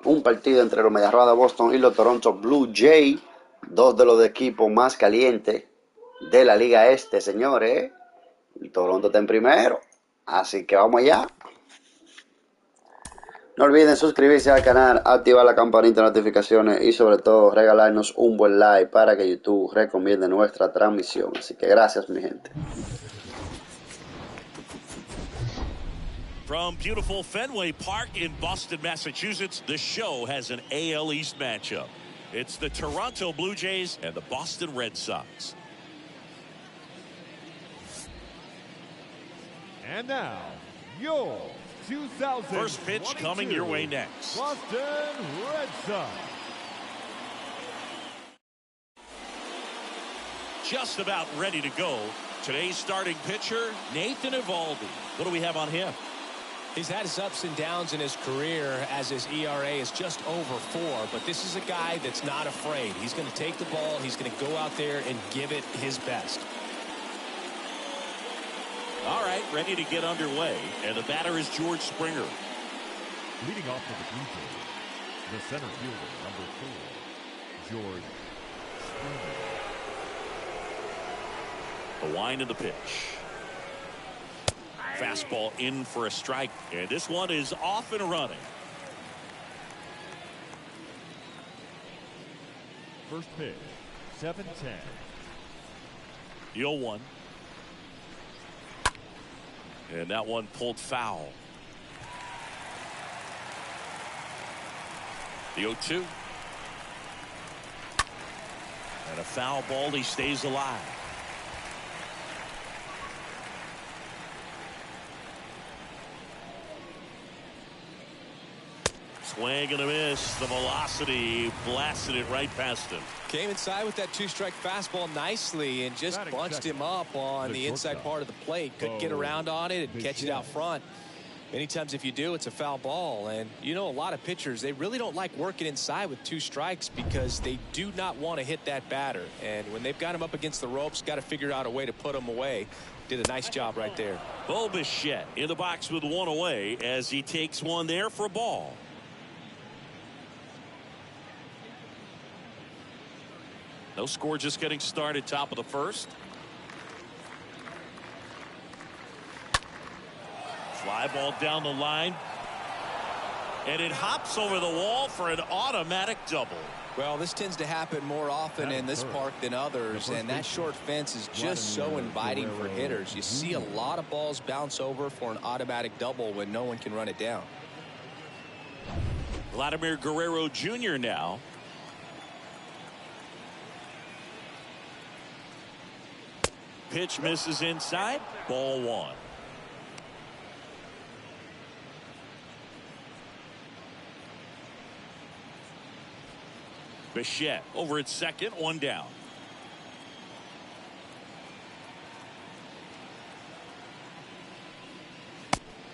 un partido entre los Medias Rojas de Boston y los Toronto Blue Jays, dos de los equipos más calientes de la Liga Este, señores. El Toronto está en primero, así que vamos allá. No olviden suscribirse al canal, activar la campanita de notificaciones y sobre todo regalarnos un buen like para que YouTube recomiende nuestra transmisión. Así que gracias, mi gente. From beautiful Fenway Park in Boston, Massachusetts, the show has an AL East matchup. It's the Toronto Blue Jays and the Boston Red Sox. And now, your 2000 first pitch coming your way next. Boston Red Sox. Just about ready to go. Today's starting pitcher, Nathan Eovaldi. What do we have on him? He's had his ups and downs in his career as his ERA is just over 4, but this is a guy that's not afraid. He's going to take the ball, he's going to go out there and give it his best. All right, ready to get underway, and the batter is George Springer. Leading off for the Blue Jays, the center fielder, number 4, George Springer. The wind of the pitch. Fastball in for a strike, and this one is off and running. First pitch, 7-10. The 0-1. And that one pulled foul. The 0-2. And a foul ball, he stays alive. Swing and a miss. The velocity blasted it right past him. Came inside with that 2-strike fastball nicely and just bunched him up on the inside part of the plate. Couldn't get around on it and catch it out front. Many times if you do, it's a foul ball. And you know, a lot of pitchers, they really don't like working inside with 2 strikes because they do not want to hit that batter. And when they've got him up against the ropes, got to figure out a way to put him away. Did a nice job right there. Bo Bichette in the box with 1 away as he takes one there for a ball. No score, just getting started, top of the first. Fly ball down the line. And it hops over the wall for an automatic double. Well, this tends to happen more often in this park than others, and that short fence is just so inviting for hitters. You see a lot of balls bounce over for an automatic double when no one can run it down. Vladimir Guerrero Jr. now. Pitch misses inside. Ball 1. Bichette over at second, 1 down.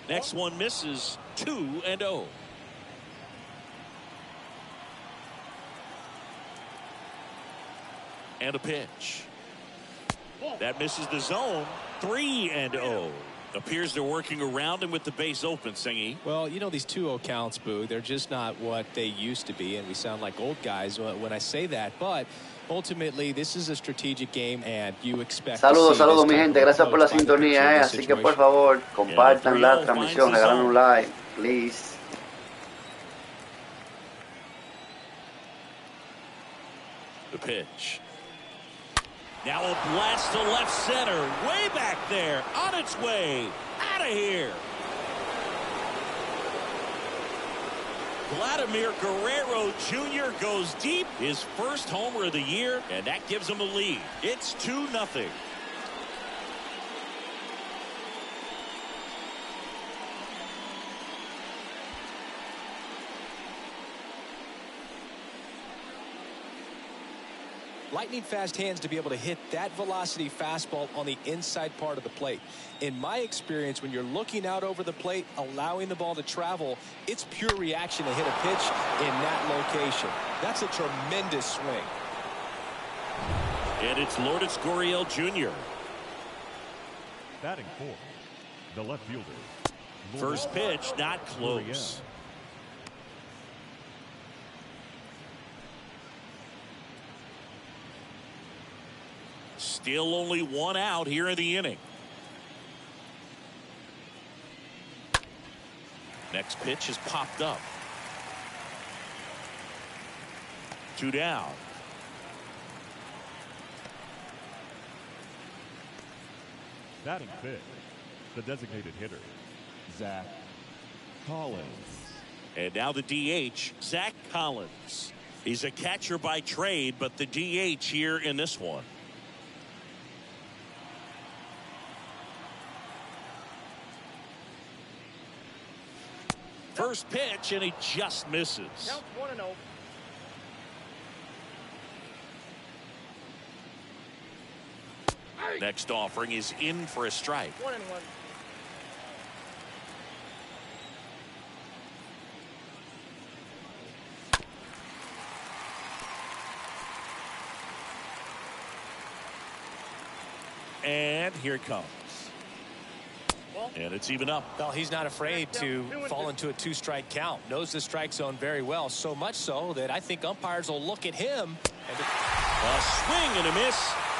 Next one misses. 2-0. And a pitch. That misses the zone. 3-0. Appears they're working around him with the base open, Singy. Well, you know, these 2-0 counts, Boo, they're just not what they used to be, and we sound like old guys when I say that, but ultimately this is a strategic game and you expect. Saludos mi gente, gracias por la sintonía, así que por favor compartan la transmisión, regalen un like, please. The pitch. Now a blast to left center, way back there, on its way, out of here. Vladimir Guerrero Jr. goes deep, his first homer of the year, and that gives him a lead. It's 2-0. Lightning fast hands to be able to hit that velocity fastball on the inside part of the plate. In my experience, when you're looking out over the plate, allowing the ball to travel, it's pure reaction to hit a pitch in that location. That's a tremendous swing. And it's Lourdes Gurriel Jr. Batting 4, the left fielder, First pitch, not close. Still only one out here in the inning. Next pitch is popped up. 2 down. Batting fifth, the designated hitter, Zach Collins. And now the DH, Zach Collins. He's a catcher by trade, but the DH here in this one. First pitch, and he just misses. Count 1-0. Next offering is in for a strike. 1-1. And here it comes. And it's even up. Well, he's not afraid to fall into a 2-strike count. Knows the strike zone very well. So much so that I think umpires will look at him. A swing and a miss.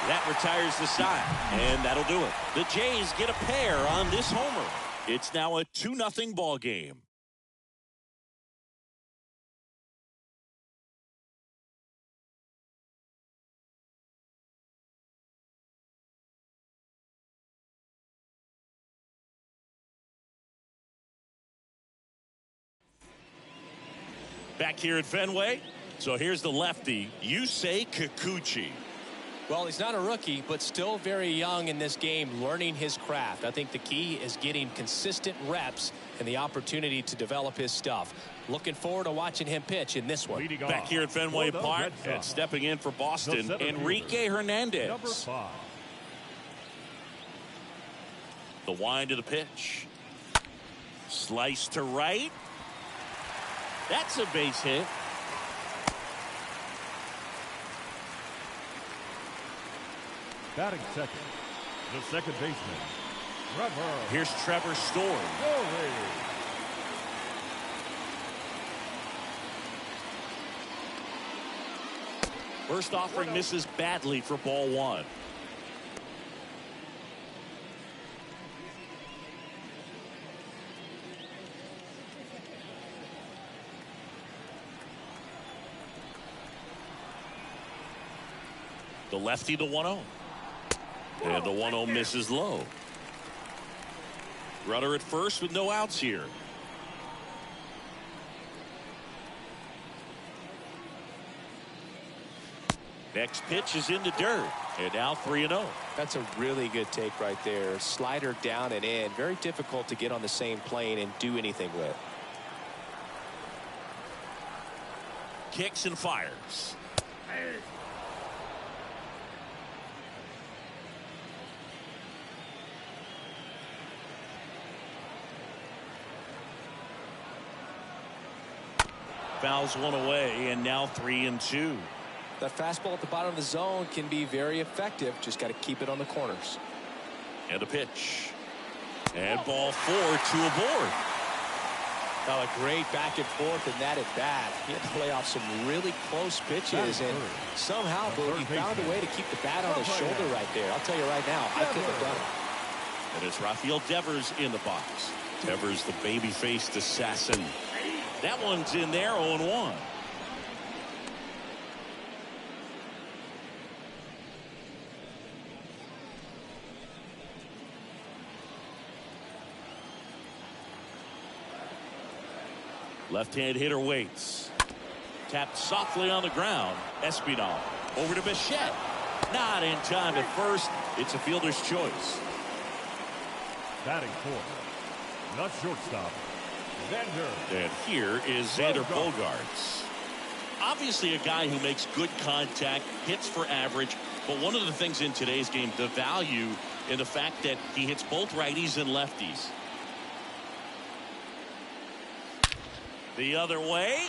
That retires the side. And that'll do it. The Jays get a pair on this homer. It's now a 2-0 ball game. Back here at Fenway. So here's the lefty, Yusei Kikuchi. Well, he's not a rookie, but still very young in this game, learning his craft. I think the key is getting consistent reps and the opportunity to develop his stuff. Looking forward to watching him pitch in this one. Back here at Fenway Park and stepping in for Boston, Enrique Hernandez. Number 5. The wind of the pitch. Slice to right. That's a base hit. Batting second, the second baseman, Trevor. Here's Trevor Story. First offering misses badly for ball 1. The lefty, the 1-0. And the 1-0 misses low. Runner at first with no outs here. Next pitch is in the dirt. And now 3-0. That's a really good take right there. Slider down and in. Very difficult to get on the same plane and do anything with. Kicks and fires. Fouls one away, and now 3-2. That fastball at the bottom of the zone can be very effective. Just got to keep it on the corners. And a pitch. And ball 4, 2 aboard. Now a great back and forth in that at bat. He had to play off some really close pitches, and somehow he found a way to keep the bat on his shoulder right there. I'll tell you right now, I couldn't have done it. And it's Rafael Devers in the box. Devers, the baby-faced assassin. That one's in there, 0-1. Left-hand hitter waits. Tapped softly on the ground. Espinal over to Bichette. Not in time at first. It's a fielder's choice. Batting fourth, not shortstop, Xander. And here is Xander Bogaerts. Obviously a guy who makes good contact, hits for average, but one of the things in today's game, the value in the fact that he hits both righties and lefties. The other way.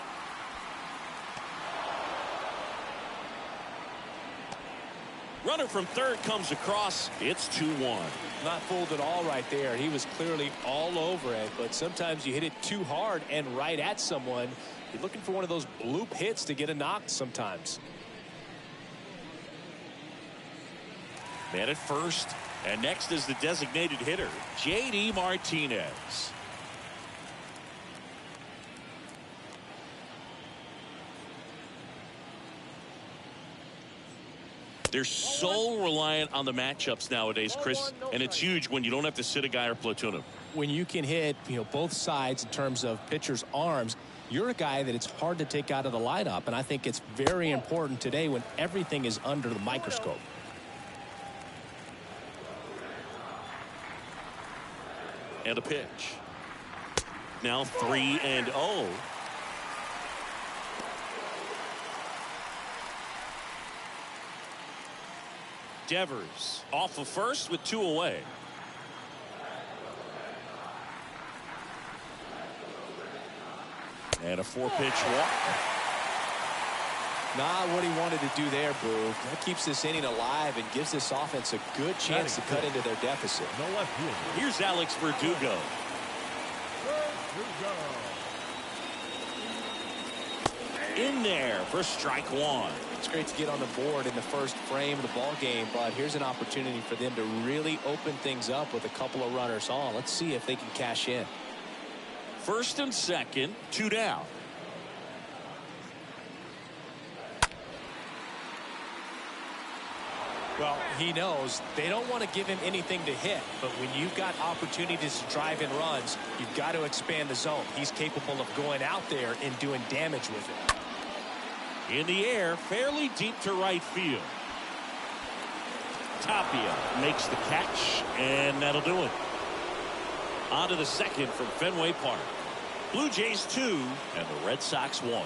Runner from third comes across. It's 2-1. Not fooled at all right there. He was clearly all over it, but sometimes you hit it too hard and right at someone. You're looking for one of those bloop hits to get a knock sometimes. Man at first, and next is the designated hitter, D Martinez. They're so reliant on the matchups nowadays, Chris, and it's huge when you don't have to sit a guy or platoon him. When you can hit, both sides in terms of pitchers' arms, you're a guy that it's hard to take out of the lineup, and I think it's very important today when everything is under the microscope. And a pitch. Now 3-0. Devers off of first with 2 away. And a 4-pitch walk. Not what he wanted to do there, Boo. That keeps this inning alive and gives this offense a good chance to cut into their deficit. No left field. Here's Alex Verdugo. In there for strike 1. It's great to get on the board in the first frame of the ball game, but here's an opportunity for them to really open things up with a couple of runners on. Let's see if they can cash in. First and second, 2 down. Well, he knows they don't want to give him anything to hit, but when you've got opportunities to drive in runs, you've got to expand the zone. He's capable of going out there and doing damage with it. In the air, fairly deep to right field. Tapia makes the catch, and that'll do it. On to the second from Fenway Park. Blue Jays 2 and the Red Sox 1.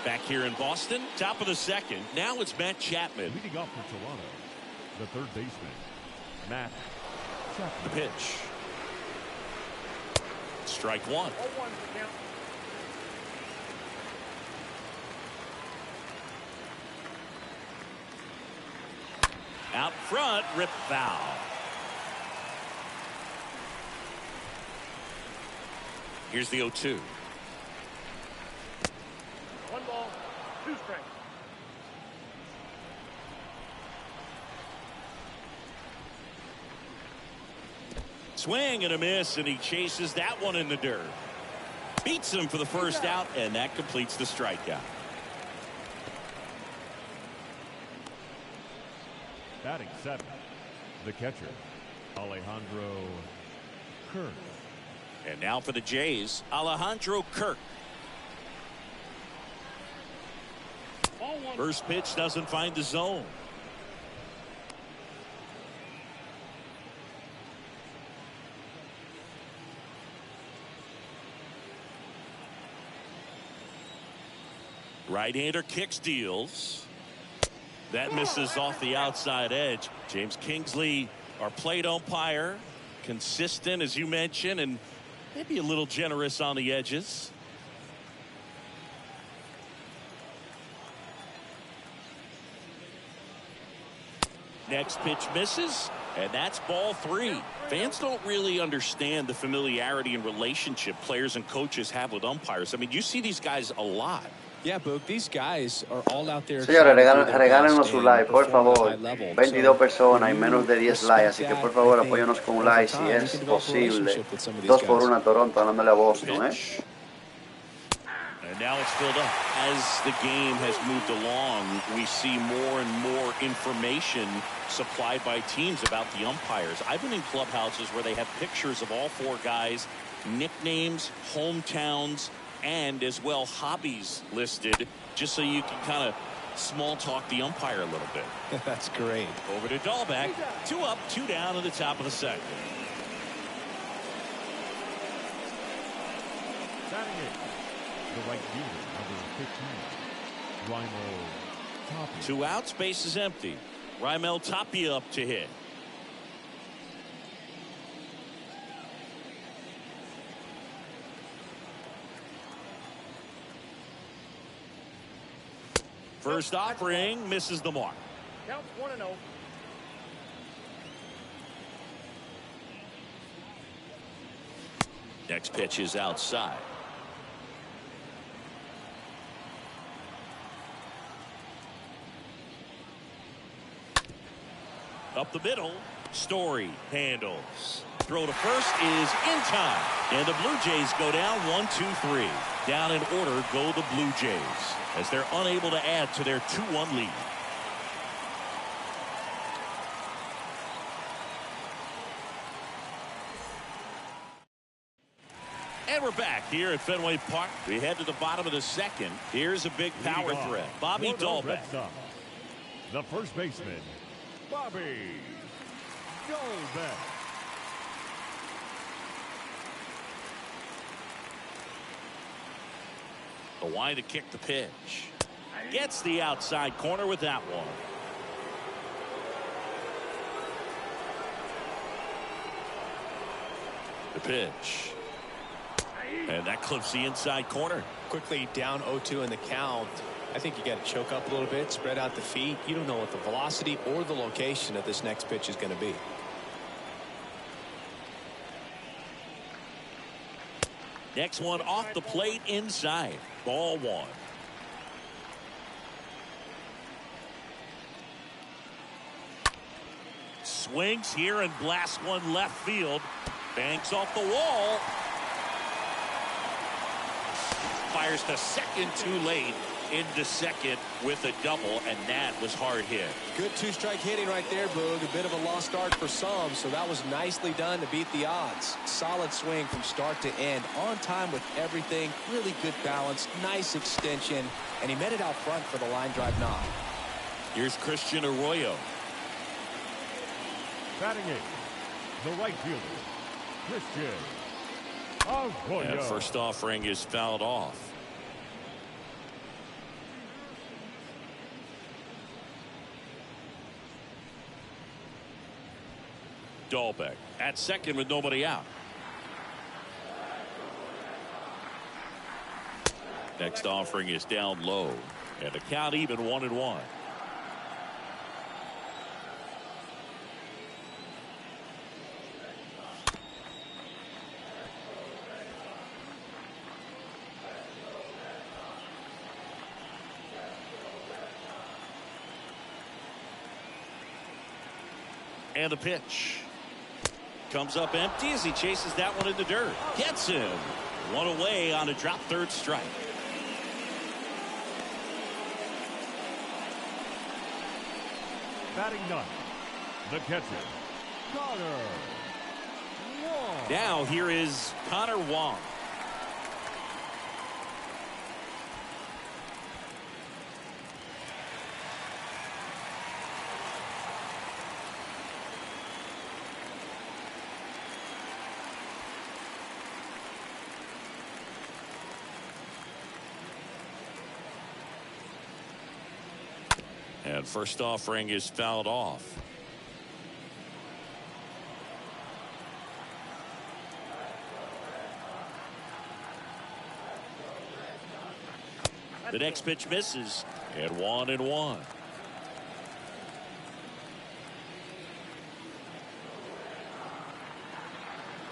Back here in Boston, top of the second. Now it's Matt Chapman. Leading off for Toronto, the third baseman, Matt Chapman. The pitch. Strike 1. Out front, rip foul. Here's the 0-2. 1 ball, 2 strikes. Swing and a miss, and he chases that one in the dirt. Beats him for the first out, and that completes the strikeout. Batting 7th, the catcher, Alejandro Kirk. And now for the Jays, Alejandro Kirk. First pitch doesn't find the zone. Right-hander kicks, deals. That misses off the outside edge. James Kingsley, our plate umpire, consistent as you mentioned, and maybe a little generous on the edges. Next pitch misses, and that's ball 3. Fans don't really understand the familiarity and relationship players and coaches have with umpires. I mean, you see these guys a lot. Yeah, Boog, these guys are all out there. Señores, regálenos su like, por favor. 22 personas y menos de 10 likes, así que por favor apóyanos con un like si es posible. 2-1 a Toronto ganándole a Boston, And now it's filled up. As the game has moved along, we see more and more information supplied by teams about the umpires. I've been in clubhouses where they have pictures of all 4 guys, nicknames, hometowns, and as well hobbies listed, just so you can kind of small talk the umpire a little bit. That's great. Over to Dahlbeck. 2 up, 2 down at the top of the second. Batting 8th, the right fielder, number 15, Raimel Tapia. 2 outs, base is empty. Raimel Tapia up to hit. First offering misses the mark. Counts 1-0. Next pitch is outside. Up the middle, Story handles. Throw to first is in time. And the Blue Jays go down 1-2-3. Down in order go the Blue Jays as they're unable to add to their 2-1 lead. And we're back here at Fenway Park. We head to the bottom of the second. Here's a big power threat. Bobby Dahlbeck. Red Sox, the first baseman, Bobby Dahlbeck. The line to kick the pitch. Gets the outside corner with that one. The pitch. And that clips the inside corner. Quickly down 0-2 in the count. I think you got to choke up a little bit, spread out the feet. You don't know what the velocity or the location of this next pitch is going to be. Next one off the plate inside. Ball one. Swings here and blasts one left field. Banks off the wall. Fires to second too late. Into second with a double, and that was hard hit. Good two-strike hitting right there, Boog. A bit of a lost start for some, so that was nicely done to beat the odds. Solid swing from start to end. On time with everything. Really good balance. Nice extension. And he met it out front for the line drive knock. Here's Christian Arroyo. Batting eighth, the right fielder, Christian Arroyo. And first offering is fouled off. Dahlbeck at second with nobody out. Next offering is down low, and the count even 1-1. And the pitch comes up empty as he chases that one in the dirt. Gets him. One away on a drop third strike. Batting ninth, the catcher, Connor Wong. Now here is Connor Wong. And first offering is fouled off. The next pitch misses, and 1-1.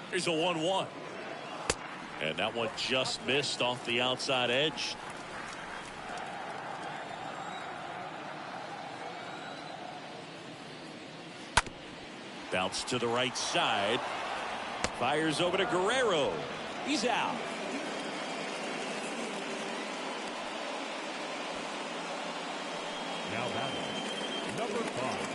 Here's a 1-1. And that one just missed off the outside edge. Bounce to the right side. Fires over to Guerrero. He's out. Now batting, number 5.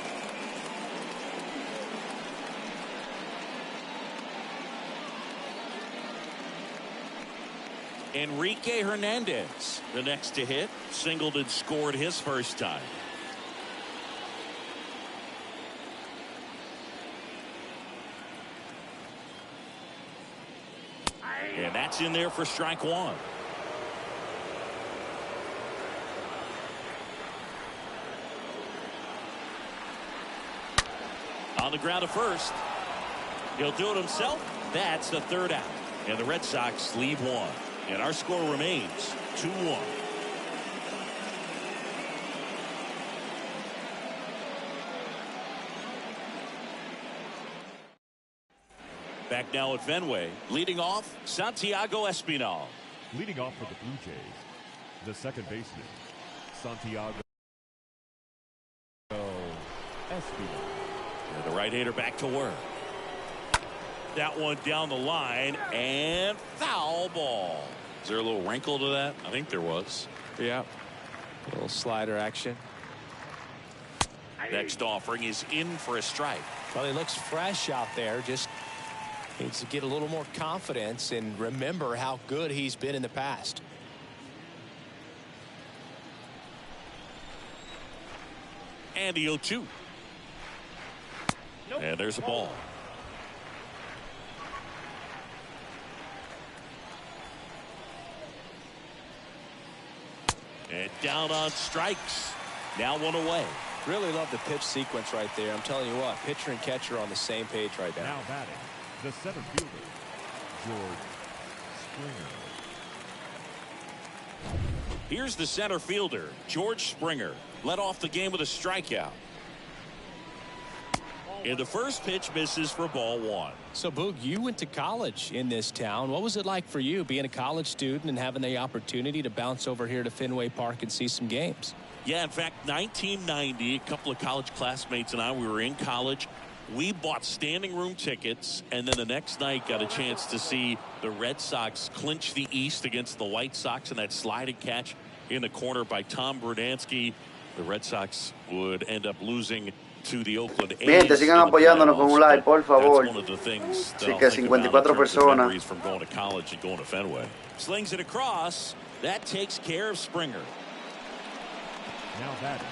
Enrique Hernandez, the next to hit. Singled and scored his first time. And that's in there for strike one. On the ground to first. He'll do it himself. That's the third out. And the Red Sox leave one. And our score remains 2-1. Back now at Fenway. Leading off, Santiago Espinal. Leading off for the Blue Jays, the second baseman, Santiago Espinal. And the right-hander back to work. That one down the line, and foul ball. Is there a little wrinkle to that? I think there was. Yeah. A little slider action. Next offering is in for a strike. Well, he looks fresh out there. Just needs to get a little more confidence and remember how good he's been in the past. And the 0-2. Nope. And there's a ball. And down on strikes. Now one away. Really love the pitch sequence right there. I'm telling you what, pitcher and catcher are on the same page right now. Now batting, the center fielder, York Yankees. Here's the center fielder, George Springer. Led off the game with a strikeout. And the first pitch misses for ball one. So, Boog, you went to college in this town. What was it like for you being a college student and having the opportunity to bounce over here to Fenway Park and see some games? Yeah, in fact, 1990, a couple of college classmates and I, we were in college. We bought standing room tickets, and then the next night got a chance to see the Red Sox clinch the East against the White Sox in that sliding catch in the corner by Tom Brudansky. The Red Sox would end up losing to the Oakland A's. Bien, te sigan apoyándonos con un like, por favor. Así que 54 personas. From going to college and going to Fenway. Slings it across. That takes care of Springer. Now batting,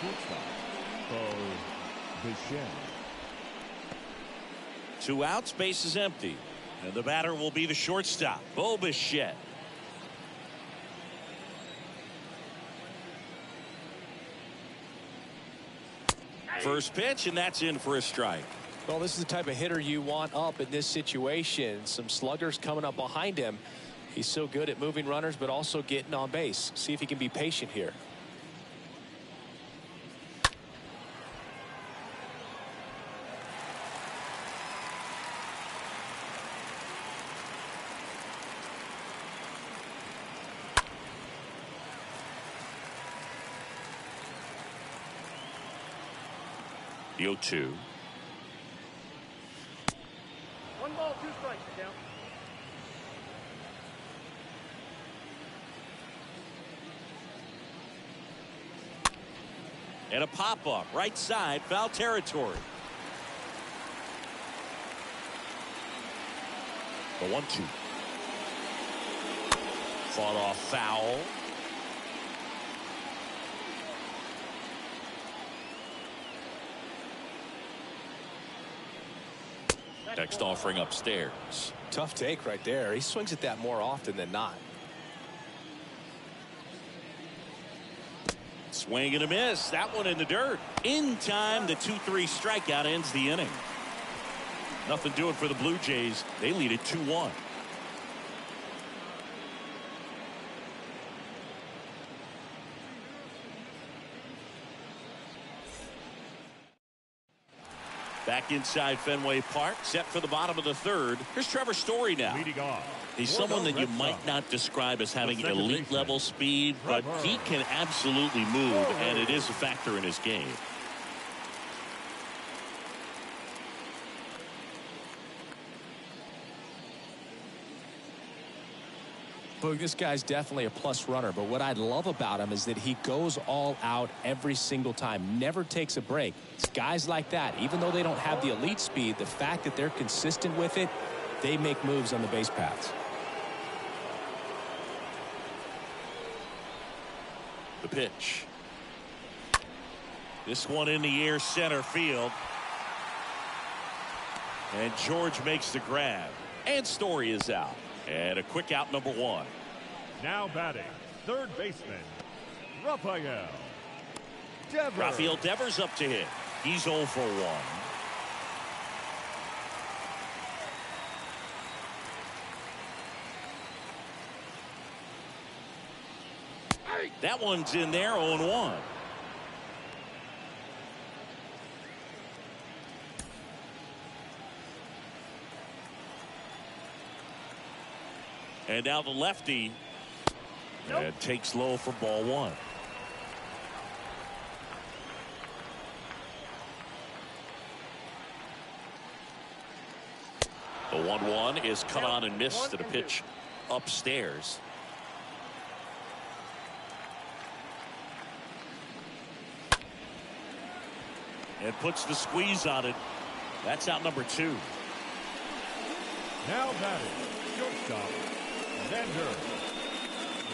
shortstop, Bichette. 2 outs, base is empty. And the batter will be the shortstop, Bo Bichette. First pitch, and that's in for a strike. Well, this is the type of hitter you want up in this situation. Some sluggers coming up behind him. He's so good at moving runners, but also getting on base. See if he can be patient here. The 0-2. 1 ball, 2 strikes, count. And a pop-up, right side, foul territory. The 1-2. Fought off foul. Next offering upstairs. Tough take right there. He swings at that more often than not. Swing and a miss. That one in the dirt. In time, the 2-3 strikeout ends the inning. Nothing doing for the Blue Jays. They lead it 2-1. Back inside Fenway Park, set for the bottom of the third. Here's Trevor Story now. Leading off. He's someone that you might not describe as having elite level speed, but he can absolutely move, and it is a factor in his game. Boog, this guy's definitely a plus runner, but what I love about him is that he goes all out every single time, never takes a break. It's guys like that, even though they don't have the elite speed, the fact that they're consistent with it, they make moves on the base paths. The pitch. This one in the air, center field. And George makes the grab. And Story is out. And a quick out, number 1. Now batting, third baseman, Rafael Devers. Rafael Devers up to hit. He's 0 for 1. That one's in there, 0-1. And now the lefty and takes low for ball one. The 1-1 is cut on and missed at a pitch upstairs. And puts the squeeze on it. That's out number 2. Now batting, shortstop,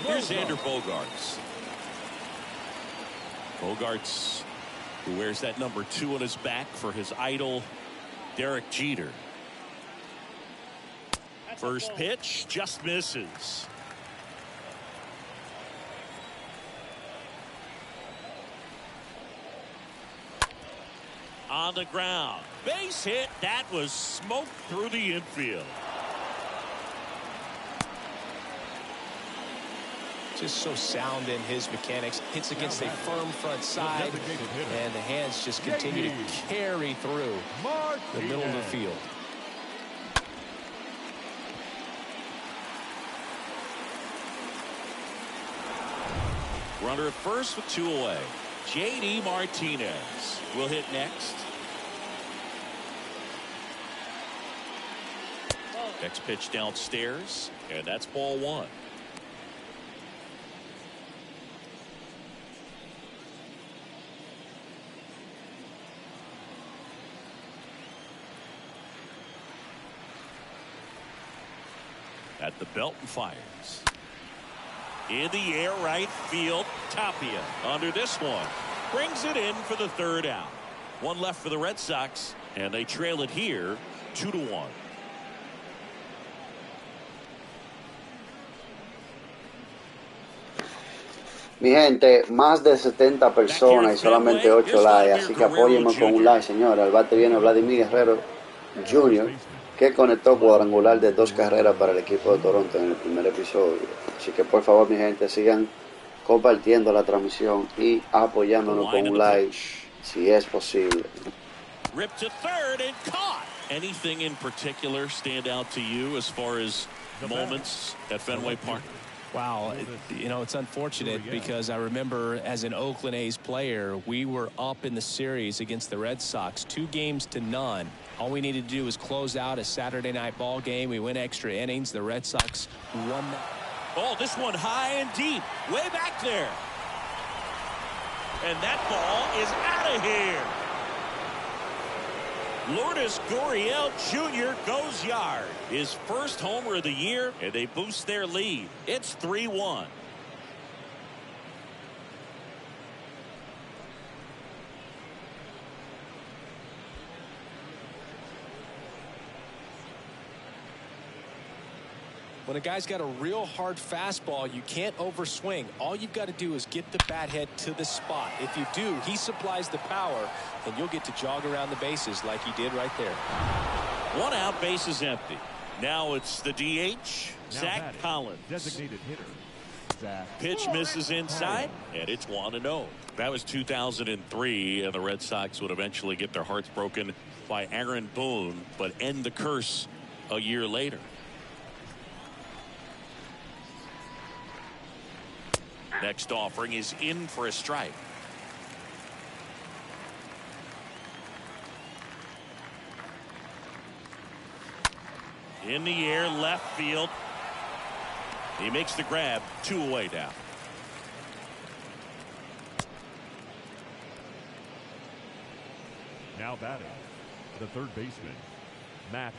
Here's Xander Bogaerts. Bogaerts, who wears that number 2 on his back for his idol, Derek Jeter. First pitch just misses. On the ground, base hit. That was smoked through the infield. Just so sound in his mechanics. Hits against a firm front side, and the hands just continue to carry through the middle of the field. Runner at first with 2 away. D Martinez will hit next. Next pitch downstairs, and that's ball 1. At the belt and fires. In the air, right field. Tapia under this one. Brings it in for the 3rd out. 1 left for the Red Sox, and they trail it here 2-1. Mi gente, más de 70 personas y solamente 8 likes, así que apóyenme con un like, señores. Al bate viene Vladimir Guerrero Jr, que conectó cuadrangular de 2 carreras para el equipo de Toronto en el primer episodio. Así que por favor, mi gente, sigan compartiendo la transmisión y apoyándonos con un like si es posible. Ripped to third and caught. Anything in particular stand out to you as far as moments at Fenway Park? Wow, you know, it's unfortunate because I remember as an Oakland A's player, we were up in the series against the Red Sox 2-0. All we needed to do was close out a Saturday night ball game. We went extra innings. The Red Sox won that. Oh, this one high and deep, way back there. And that ball is out of here. Lourdes Gurriel Jr. goes yard. His first homer of the year, and they boost their lead. It's 3-1. When a guy's got a real hard fastball, you can't overswing. All you've got to do is get the bat head to the spot. If you do, he supplies the power, and you'll get to jog around the bases like he did right there. 1 out, bases empty. Now it's the DH, Zach Collins. designated hitter. Pitch misses inside, and it's 1-0. That was 2003, and the Red Sox would eventually get their hearts broken by Aaron Boone, but end the curse a year later. Next offering is in for a strike. In the air, left field. He makes the grab, 2 away now. Now batting, the 3rd baseman, Matt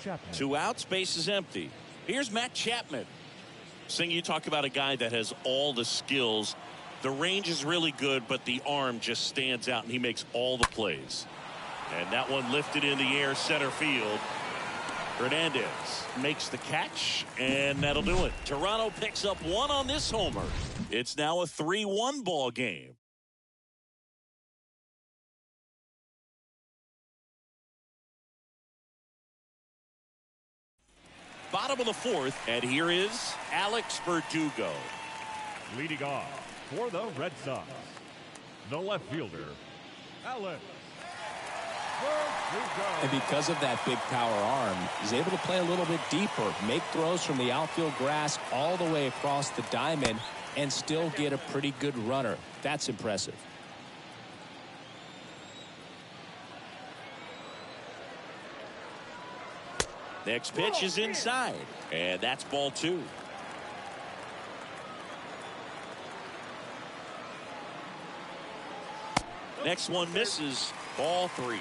Chapman. 2 outs, base is empty. Here's Matt Chapman. Sing, you talk about a guy that has all the skills. The range is really good, but the arm just stands out, and he makes all the plays. And that one lifted in the air, center field. Hernandez makes the catch, and that'll do it. Toronto picks up 1 on this homer. It's now a 3-1 ball game. Bottom of the 4th, and here is Alex Verdugo. Leading off for the Red Sox, the left fielder, Alex And because of that big power arm, he's able to play a little bit deeper, make throws from the outfield grass all the way across the diamond, and still get a pretty good runner. That's impressive. Next pitch is inside, and that's ball 2. Next one misses, ball 3.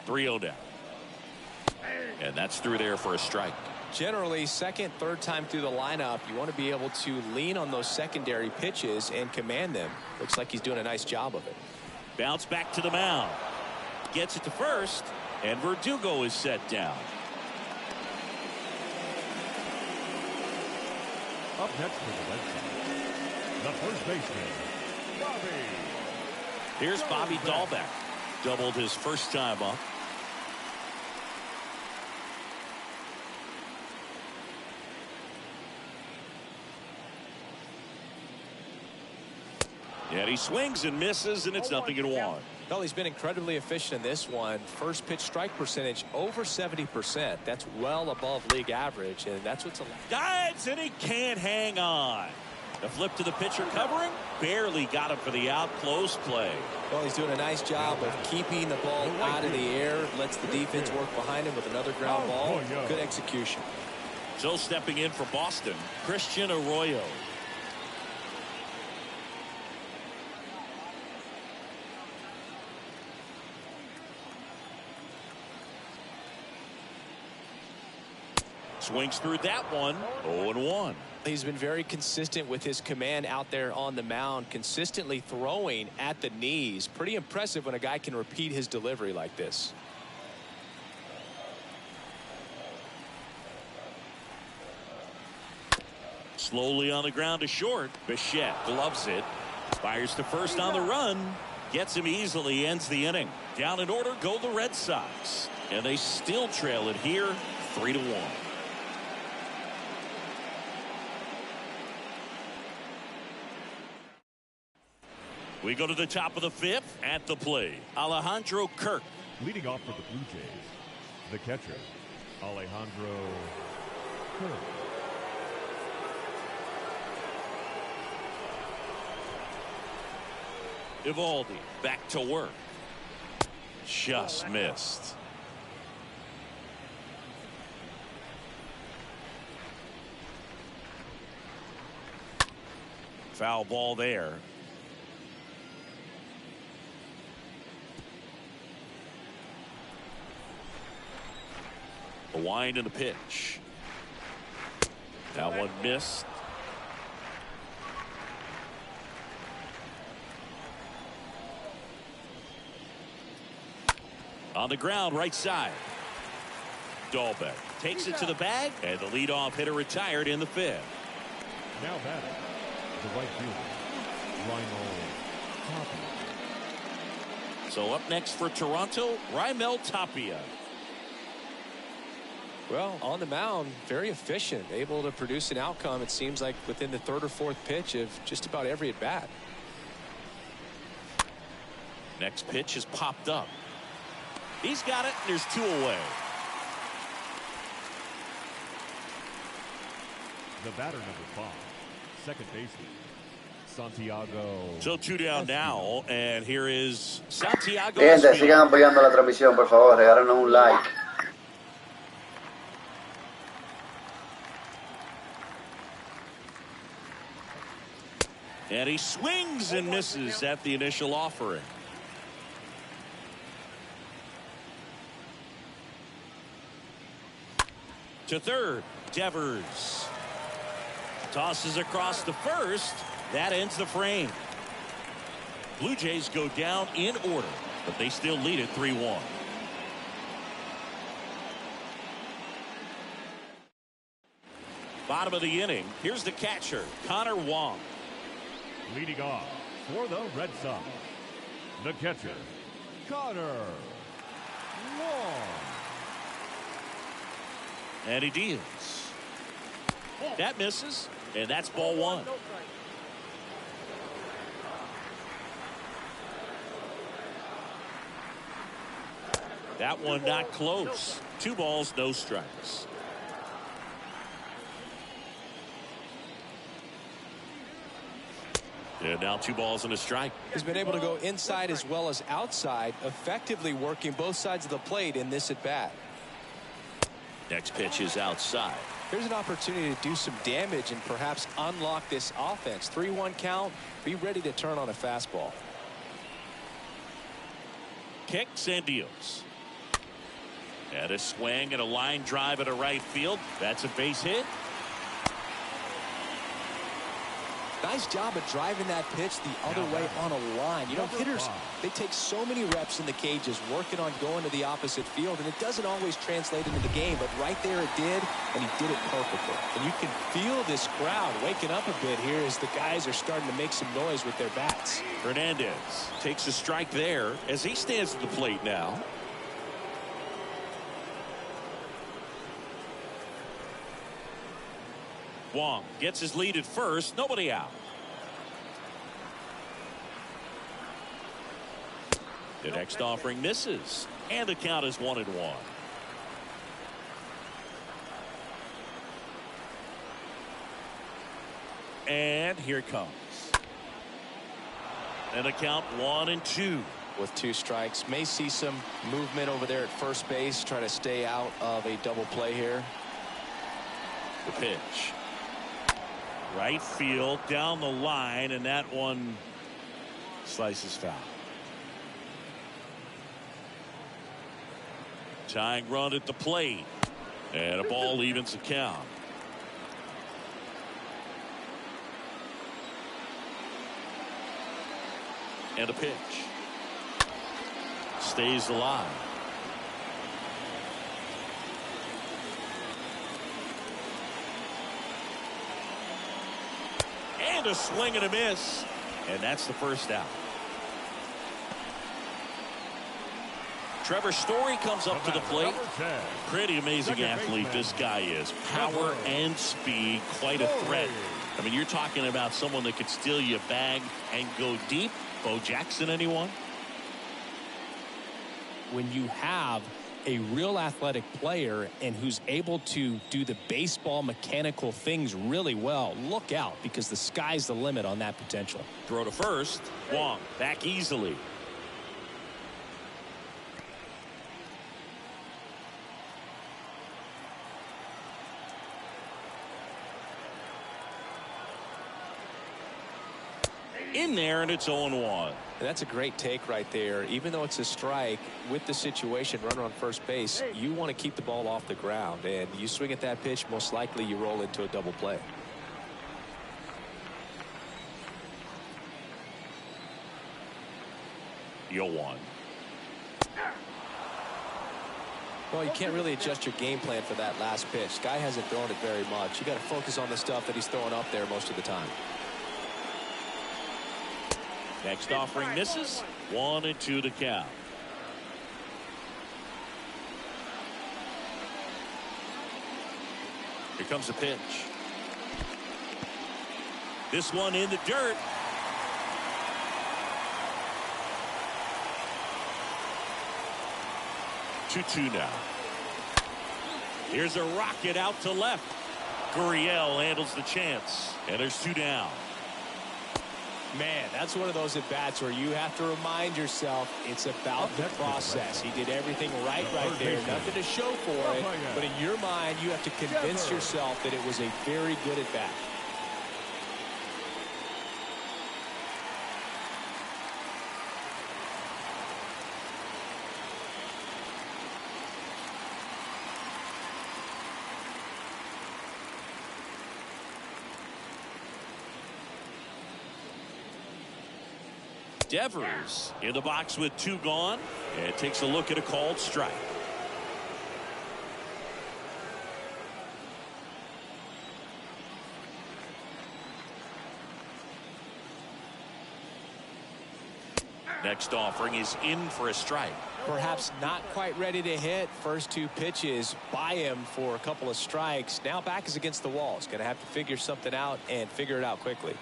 .3-0 down. And that's through there for a strike. Generally, second, third time through the lineup, you want to be able to lean on those secondary pitches and command them. Looks like he's doing a nice job of it. Bounce back to the mound. Gets it to first, and Verdugo is set down. Up next for the Red Sox, the first baseman, Bobby. Here's Bobby Dahlbeck. Doubled his first time up. And he swings and misses, and it's 0-1. Well, he's been incredibly efficient in this one. First pitch strike percentage over 70%. That's well above league average, and that's what's allowed. Dives, and he can't hang on. The flip to the pitcher covering. Barely got him for the out. Close play. Well, he's doing a nice job of keeping the ball out of the air. Lets the defense work behind him with another ground ball. Good execution. So stepping in for Boston, Christian Arroyo. Swings through that one. 0-1. He's been very consistent with his command out there on the mound, consistently throwing at the knees. Pretty impressive when a guy can repeat his delivery like this. Slowly on the ground to short. Bichette gloves it. Fires to first on the run. Gets him easily. Ends the inning. Down in order go the Red Sox. And they still trail it here 3-1. We go to the top of the 5th. At the plate, Alejandro Kirk. Leading off for the Blue Jays, the catcher, Alejandro Kirk. Evaldi back to work. Just missed. Foul ball there. The wind and the pitch. That one missed. On the ground, right side. Dahlbeck takes it to the bag, and the leadoff hitter retired in the 5th. Now batting, the right fielder, Raimel Tapia. So up next for Toronto, Raimel Tapia. Well, on the mound, very efficient, able to produce an outcome, it seems like, within the 3rd or 4th pitch of just about every at bat. Next pitch has popped up. He's got it, and there's 2 away. The batter number 5, second baseman, Santiago. So 2 down now, and here is Santiago. Gente, sigan apoyando la transmisión, por favor, regálenos un like. And he swings and misses at the initial offering. To third, Devers. Tosses across the first. That ends the frame. Blue Jays go down in order, but they still lead it 3-1. Bottom of the inning. Here's the catcher, Connor Wong. Leading off for the Red Sox, the catcher, Connor Wong. And he deals. That misses, and that's ball one. No strike. That one not close. 2 balls, no strikes. And now 2 balls and a strike. He's been able to go inside as well as outside, effectively working both sides of the plate in this at bat. Next pitch is outside. Here's an opportunity to do some damage and perhaps unlock this offense. 3-1 count. Be ready to turn on a fastball. Kicks and deals. And a swing and a line drive at a right field. That's a base hit. Nice job of driving that pitch the other way on a line. You know, hitters, they take so many reps in the cages working on going to the opposite field, and it doesn't always translate into the game, but right there it did, and he did it perfectly. And you can feel this crowd waking up a bit here as the guys are starting to make some noise with their bats. Hernandez takes a strike there as he stands at the plate now. Wong gets his lead at first. Nobody out. The next offering misses, and the count is 1-1. And here it comes. And the count 1-2. With 2 strikes, may see some movement over there at first base. Try to stay out of a double play here. The pitch. Right field, down the line, and that one slices foul. Tying run at the plate, and a ball evens the count. And a pitch. Stays alive. And a swing and a miss, and that's the first out. Trevor Story comes up to the plate. Pretty amazing athlete this guy is. Power and speed, quite a threat. I mean, you're talking about someone that could steal you a bag and go deep. Bo Jackson, anyone? When you have a real athletic player and who's able to do the baseball mechanical things really well, look out, because the sky's the limit on that potential. Throw to first. Wong back easily. In there, and it's 0-1. That's a great take right there. Even though it's a strike, with the situation, runner on first base, you want to keep the ball off the ground, and you swing at that pitch, most likely you roll into a double play. You'll one. Well, you can't really adjust your game plan for that last pitch. Guy hasn't thrown it very much. You got to focus on the stuff that he's throwing up there most of the time. Next offering misses. 1-2 to count. Here comes the pitch. This one in the dirt. 2-2 now. Here's a rocket out to left. Gurriel handles the chance, and there's 2 down. Man, that's one of those at-bats where you have to remind yourself it's about the process. He did everything right there. Nothing to show for it, but in your mind, you have to convince yourself that it was a very good at-bat. Devers in the box with 2 gone, and takes a look at a called strike. Next offering is in for a strike. perhaps not quite ready to hit. First two pitches by him for a couple of strikes. Now back is against the wall. He's going to have to figure something out and figure it out quickly.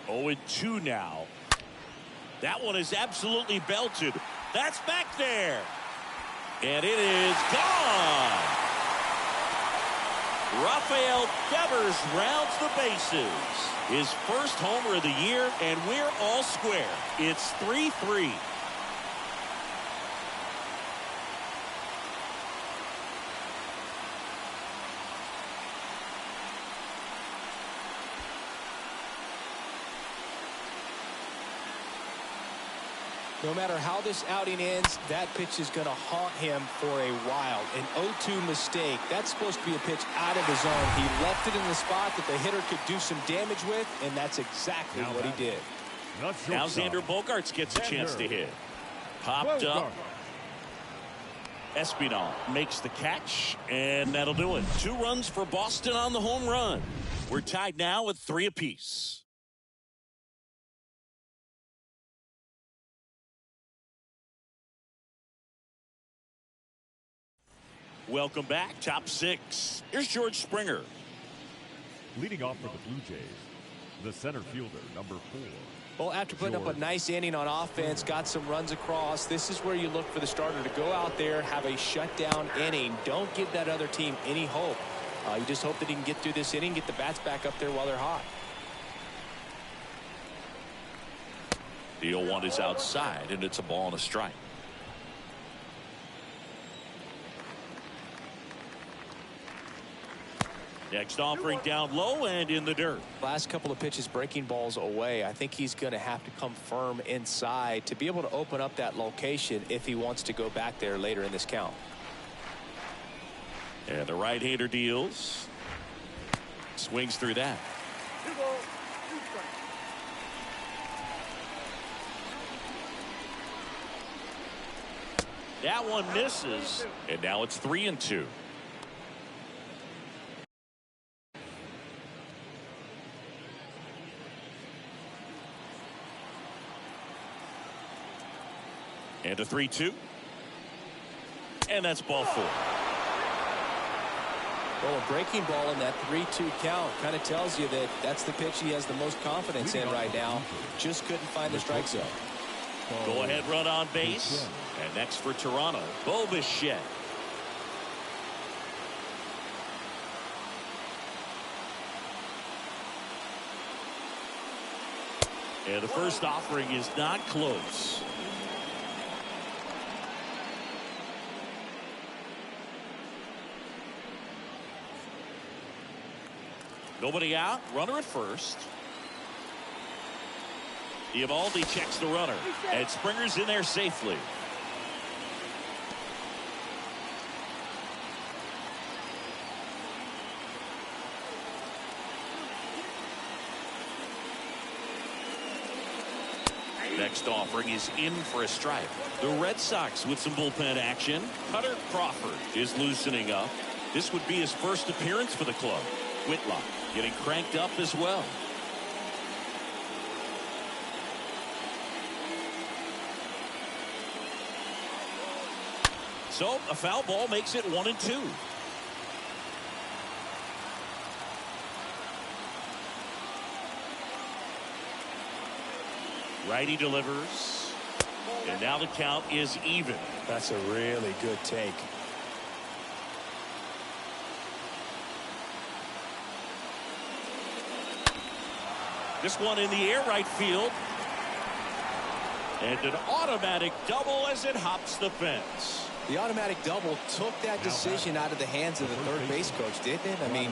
0-2 now. That one is absolutely belted. That's back there. And it is gone. Rafael Devers rounds the bases. His first homer of the year, and we're all square. It's 3-3. No matter how this outing ends, that pitch is going to haunt him for a while. An 0-2 mistake. That's supposed to be a pitch out of the zone. He left it in the spot that the hitter could do some damage with, and that's exactly what he did. Now Xander Bogaerts gets a chance to hit. Popped up. Espinal makes the catch, and that'll do it. 2 runs for Boston on the home run. We're tied now at 3 apiece. Welcome back. Top 6. Here's George Springer. Leading off for the Blue Jays, the center fielder, number 4. Well, after putting up a nice inning on offense, got some runs across, this is where you look for the starter to go out there, have a shutdown inning. Don't give that other team any hope. You just hope that he can get through this inning, get the bats back up there while they're hot. The 0-1 is outside, and it's a ball and a strike. Next offering down low and in the dirt. Last couple of pitches breaking balls away. I think he's going to have to come firm inside to be able to open up that location if he wants to go back there later in this count. And the right-hander deals. Swings through that. 2 balls, 2 strikes. That one misses, and now it's 3-2. And a 3-2. And that's ball 4. Well, a breaking ball in that 3-2 count kind of tells you that that's the pitch he has the most confidence in right now. Just couldn't find the strike zone. Go ahead run on base. And next for Toronto, Bo Bichette. And the first offering is not close. Nobody out. Runner at first. Eovaldi checks the runner. And Springer's in there safely. Next offering is in for a strike. The Red Sox with some bullpen action. Cutter Crawford is loosening up. This would be his first appearance for the club. Whitlock getting cranked up as well. So a foul ball makes it 1-2. Righty delivers. And now the count is even. That's a really good take. This one in the air, right field. And an automatic double as it hops the fence. The automatic double took that decision out of the hands of the third base coach, didn't it? I mean,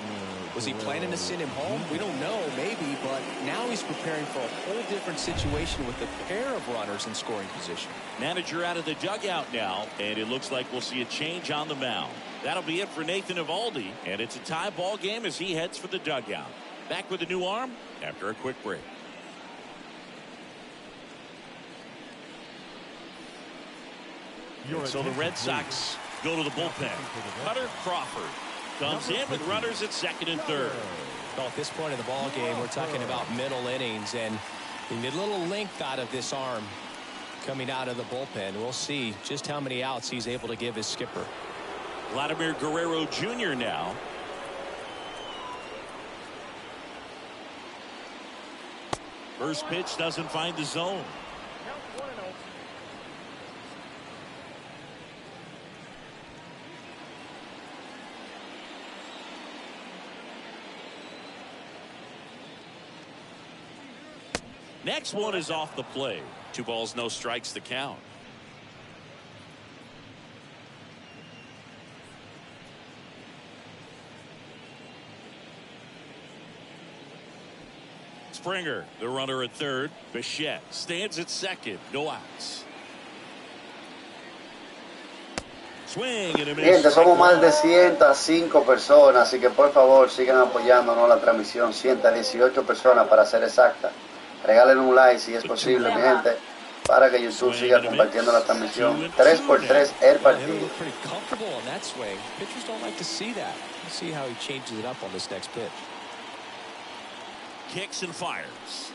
was he planning to send him home? We don't know, maybe, but now he's preparing for a whole different situation with a pair of runners in scoring position. Manager out of the dugout now, and it looks like we'll see a change on the mound. That'll be it for Nathan Eovaldi, and it's a tie ball game as he heads for the dugout. Back with a new arm after a quick break. So the Red Sox go to the bullpen. Cutter Crawford comes in with runners at second and third. Well, at this point in the ball game, we're talking about middle innings, and you need a little length out of this arm. coming out of the bullpen. We'll see just how many outs he's able to give his skipper. Vladimir Guerrero Jr. now. First pitch doesn't find the zone. Count 1-0. Next one is off the plate. 2 balls, no strikes to count. Springer, the runner at third. Bichette stands at second. No outs. Swing and a miss. Gente, somos más de 105 personas, así que por favor sigan apoyándonos la transmisión. 118 personas para ser exacta. Regalen un like si es posible, mi gente, para que YouTube siga compartiendo la transmisión. 3-3 el partido. Pretty comfortable on that swing. Pitchers don't like to see that. Let's see how he changes it up on this next pitch. Kicks and fires.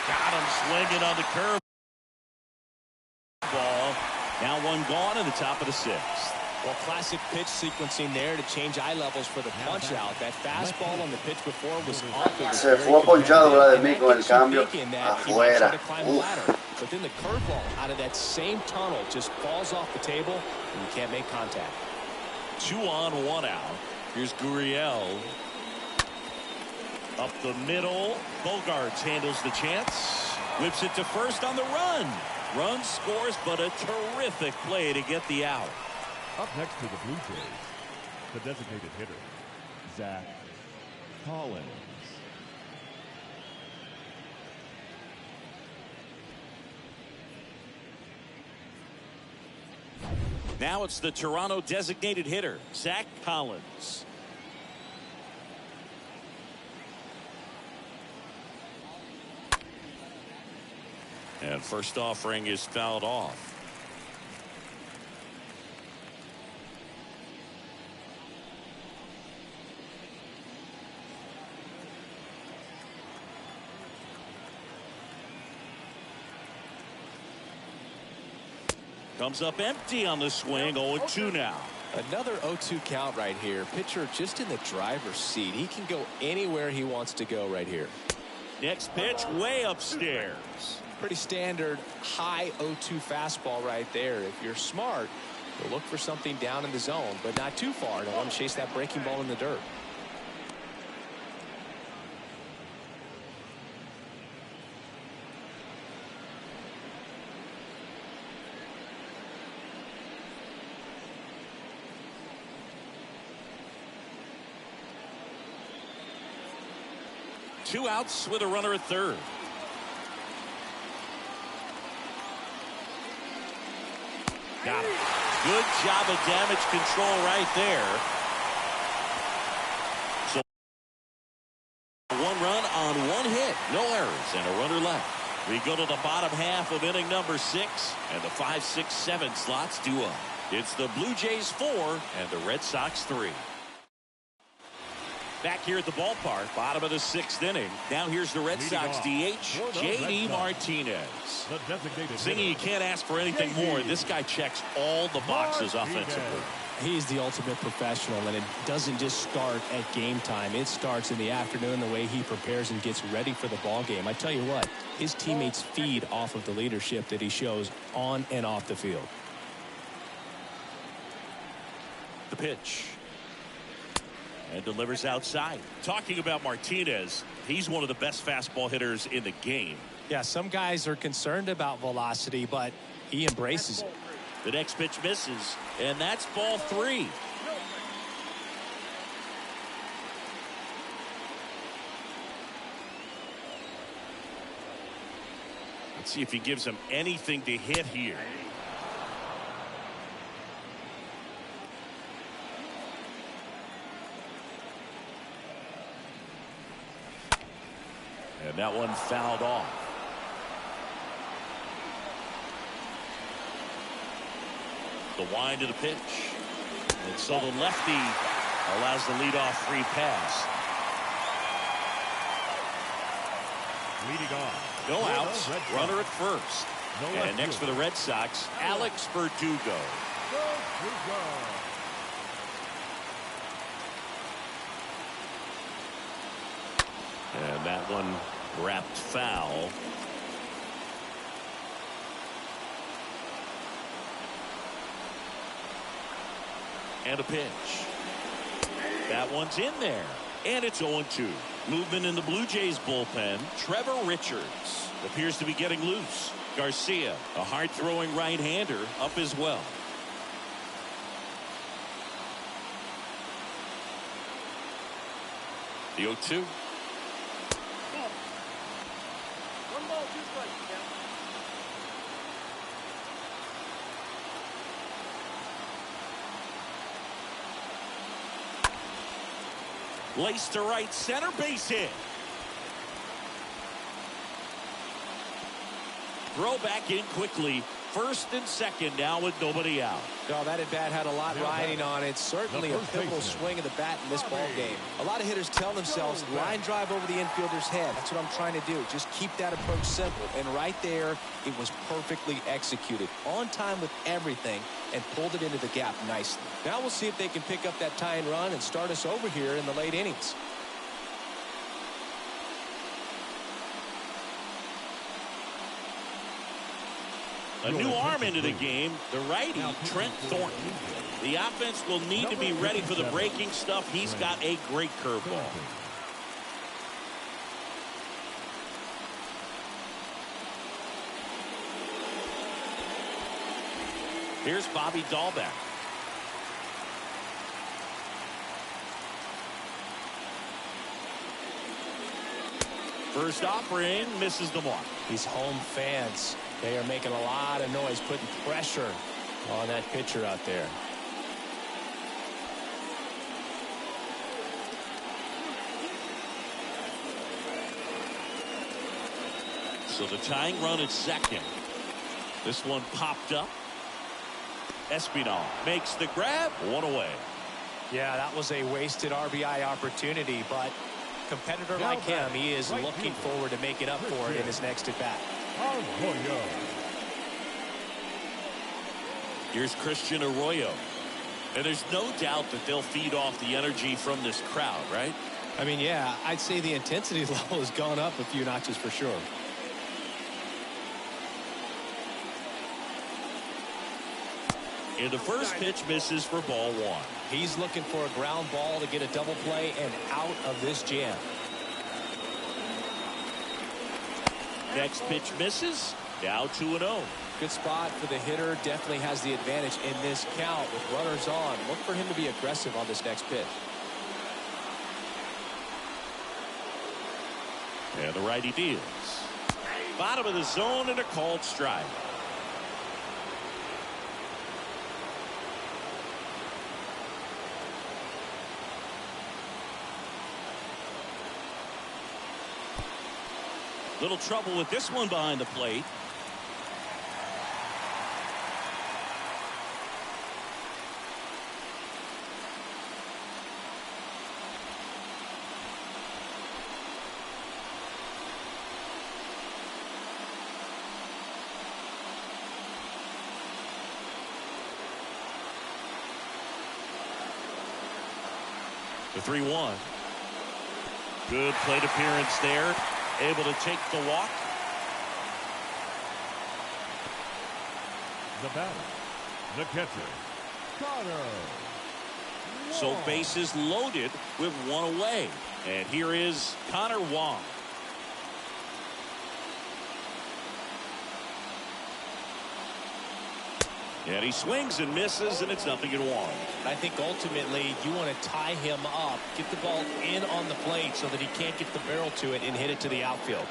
Got him swinging on the curve ball. Now one gone in the top of the 6th. Well, classic pitch sequencing there to change eye levels for the punch out. That fastball on the pitch before was off. Se fue ponchado Vladimir con el cambio afuera. But then the curveball out of that same tunnel just falls off the table and you can't make contact. 2 on, 1 out. Here's Gurriel. Up the middle. Bogarts handles the chance. Whips it to first on the run. Run scores, but a terrific play to get the out. Up next to the Blue Jays, the designated hitter, Zach Collins. Now it's the Toronto designated hitter, Zach Collins. And first offering is fouled off. Comes up empty on the swing. 0-2 now. Another 0-2 count right here. Pitcher just in the driver's seat. He can go anywhere he wants to go right here. Next pitch way upstairs. Pretty standard high 0-2 fastball right there. If you're smart, you'll look for something down in the zone, but not too far. Don't want to chase that breaking ball in the dirt. Two outs with a runner at third. Got it. Good job of damage control right there. So 1 run on 1 hit. No errors and a runner left. We go to the bottom half of inning number 6, and the 5, 6, 7 slots due up. It's the Blue Jays 4 and the Red Sox 3. Back here at the ballpark, bottom of the 6th inning. Now here's the Red Sox DH, D Martinez. Singing, you can't ask for anything more. This guy checks all the boxes offensively. He's the ultimate professional, and it doesn't just start at game time. It starts in the afternoon, the way he prepares and gets ready for the ball game. I tell you what, his teammates feed off of the leadership that he shows on and off the field. The pitch. And delivers outside. Talking about Martinez, he's one of the best fastball hitters in the game. Yeah, some guys are concerned about velocity, but he embraces it. The next pitch misses, and that's ball 3. Let's see if he gives him anything to hit here. And that one fouled off. The wind of the pitch. And so the lefty allows the leadoff free pass. Leading off. No outs. Runner at first. And next for the Red Sox, Alex Verdugo. And that one wrapped foul. And a pitch. That one's in there. And it's 0-2. Movement in the Blue Jays bullpen. Trevor Richards appears to be getting loose. Garcia, a hard-throwing right-hander, up as well. The 0-2. 1 ball, 2 strikes. Laced to right center, base hit. Throw back in quickly. First and second now with nobody out. Oh, that at bat had a lot riding on it. Certainly a pivotal swing of the bat in this ball game. A lot of hitters tell themselves, line drive over the infielder's head. That's what I'm trying to do. Just keep that approach simple. And right there, it was perfectly executed. On time with everything and pulled it into the gap nicely. Now we'll see if they can pick up that tying run and start us over here in the late innings. A new arm into the game, the righty, Trent Thornton. The offense will need to be ready for the breaking stuff. He's got a great curveball. Here's Bobby Dahlbeck. First offering, misses the mark. These home fans, they are making a lot of noise, putting pressure on that pitcher out there. So the tying run at second. This one popped up. Espinal makes the grab. One away. Yeah, that was a wasted RBI opportunity, but competitor like him, he is looking forward to making up for it in his next at bat. Here's Christian Arroyo. And there's no doubt that they'll feed off the energy from this crowd, right? I mean, yeah, I'd say the intensity level has gone up a few notches for sure. And the first pitch misses for ball one. He's looking for a ground ball to get a double play and out of this jam. Next pitch misses. Now 2-0. Good spot for the hitter. Definitely has the advantage in this count with runners on. Look for him to be aggressive on this next pitch. And the righty deals. Bottom of the zone and a called strike. Little trouble with this one behind the plate. The 3-1. Good plate appearance there. Able to take the walk. The batter, the catcher, Connor. So bases loaded with one away. And here is Connor Wong. And he swings and misses, and it's 0-1. I think ultimately you want to tie him up, get the ball in on the plate so that he can't get the barrel to it and hit it to the outfield.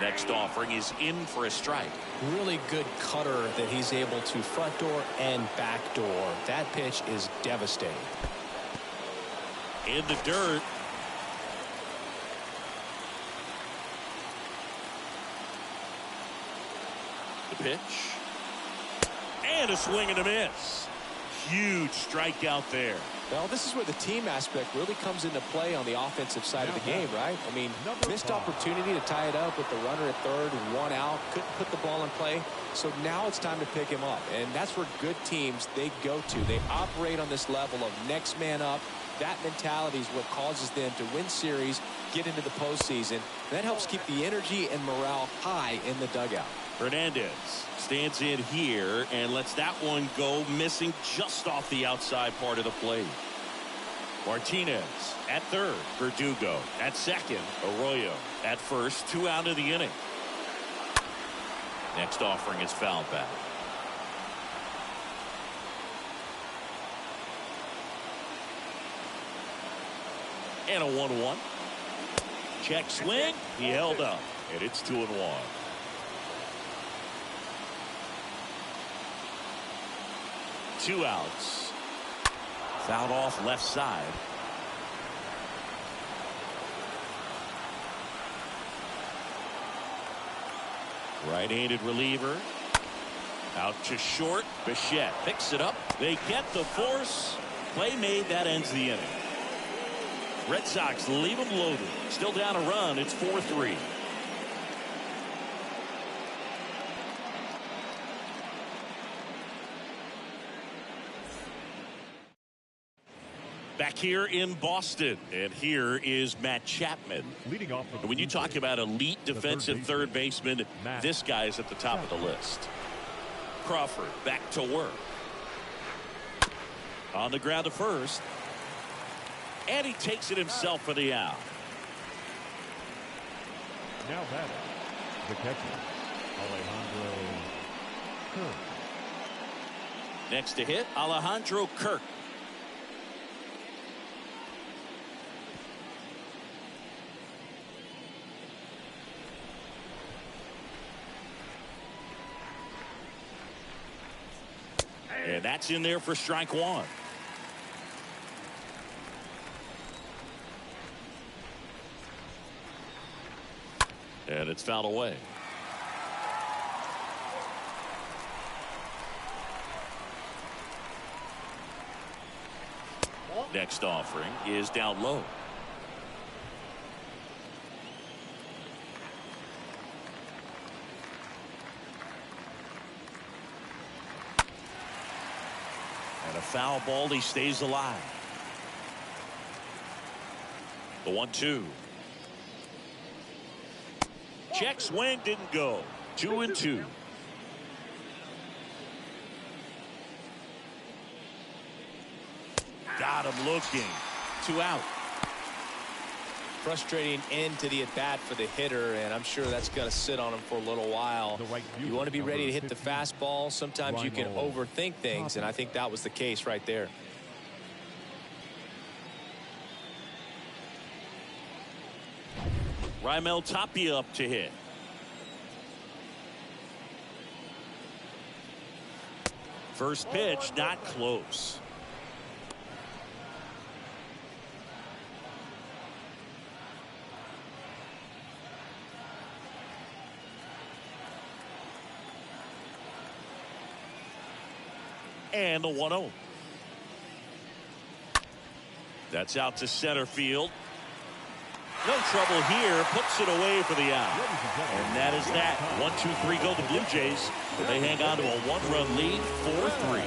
Next offering is in for a strike. Really good cutter that he's able to front door and back door. That pitch is devastating. In the dirt. The pitch. And a swing and a miss. Huge strikeout there. Well, this is where the team aspect really comes into play on the offensive side of the game, right? I mean, missed opportunity to tie it up with the runner at third, one out, couldn't put the ball in play. So now it's time to pick him up. And that's where good teams, they go to. They operate on this level of next man up. That mentality is what causes them to win series, get into the postseason. That helps keep the energy and morale high in the dugout. Hernandez stands in here and lets that one go, missing just off the outside part of the plate. Martinez at third, Verdugo at second, Arroyo at first, 2 out of the inning. Next offering is fouled back. And a 1-1. Check swing. He held up, and it's 2-1. Two outs. Fouled off left side. Right-handed reliever. Out to short. Bichette picks it up. They get the force. Play made. That ends the inning. Red Sox leave them loaded. Still down a run. It's 4-3. Back here in Boston, and here is Matt Chapman. Leading off the When you talk about elite defensive third baseman, this guy is at the top of the list. Crawford back to work. On the ground to first. And he takes it himself for the out. Now batting, the catcher, Alejandro Kirk. Next to hit, Alejandro Kirk. And that's in there for strike one. And it's fouled away. Next offering is down low. And a foul ball. He stays alive. The 1-2. Check swing didn't go. 2-2. Got him looking. 2 out. Frustrating end to the at bat for the hitter, and I'm sure that's going to sit on him for a little while. You want to be ready to hit the fastball. Sometimes you can overthink things, and I think that was the case right there. Raimel Tapia up to hit. First pitch not close. And the 1-0. That's out to center field. No trouble here. Puts it away for the out. And that is that. 1-2-3 go the Blue Jays. They hang on to a 1-run lead. 4-3.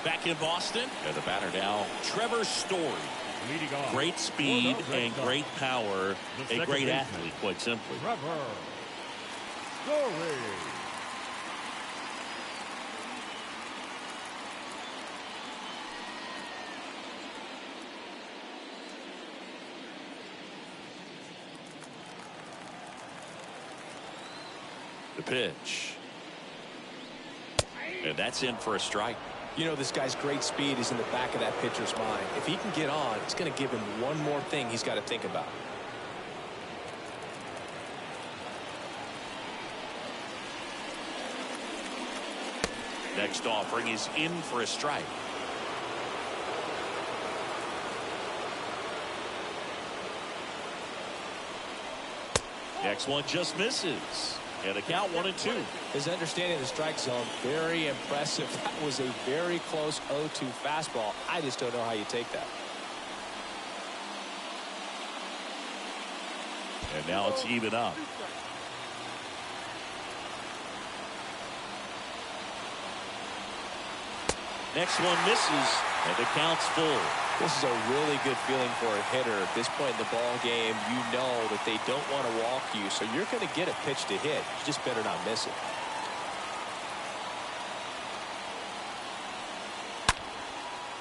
Back in Boston. And the batter now, Trevor Story. Great speed and great power. A great athlete, quite simply. Trevor Story. The pitch. And that's in for a strike. You know, this guy's great speed is in the back of that pitcher's mind. If he can get on, it's going to give him one more thing he's got to think about. Next offering is in for a strike. Next one just misses. And a count 1-2. His understanding of the strike zone, very impressive. That was a very close 0-2 fastball. I just don't know how you take that. And now it's even up. Next one misses, and the count's full. This is a really good feeling for a hitter. At this point in the ball game, you know that they don't want to walk you, so you're going to get a pitch to hit. You just better not miss it.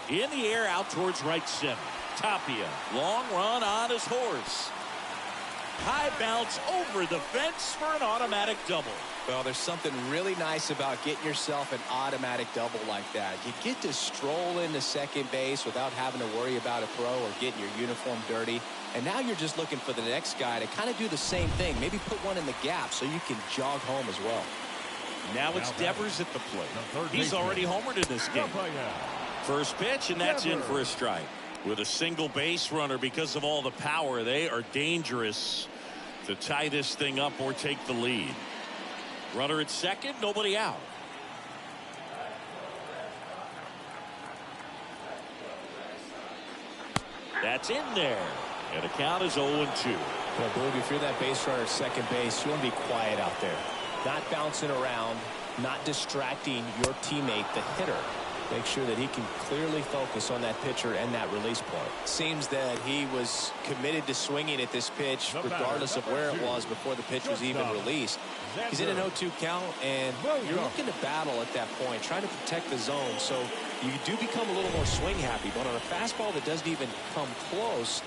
In the air, out towards right center. Tapia, long run on his horse. High bounce over the fence for an automatic double. Well, there's something really nice about getting yourself an automatic double like that. You get to stroll into second base without having to worry about a throw or getting your uniform dirty. And now you're just looking for the next guy to kind of do the same thing. Maybe put one in the gap so you can jog home as well. Now it's Devers at the plate. He's already homered in this game. First pitch, and that's in for a strike. With a single base runner, because of all the power, they are dangerous to tie this thing up or take the lead. Runner at second, nobody out. That's in there. And the count is 0-2. Well, Boog, if you're that base runner at second base, you want to be quiet out there. Not bouncing around, not distracting your teammate, the hitter. Make sure that he can clearly focus on that pitcher and that release point. Seems that he was committed to swinging at this pitch regardless of where it was before the pitch was even released. He's in an 0-2 count, and you're looking to battle at that point, trying to protect the zone, so you do become a little more swing happy. But on a fastball that doesn't even come close,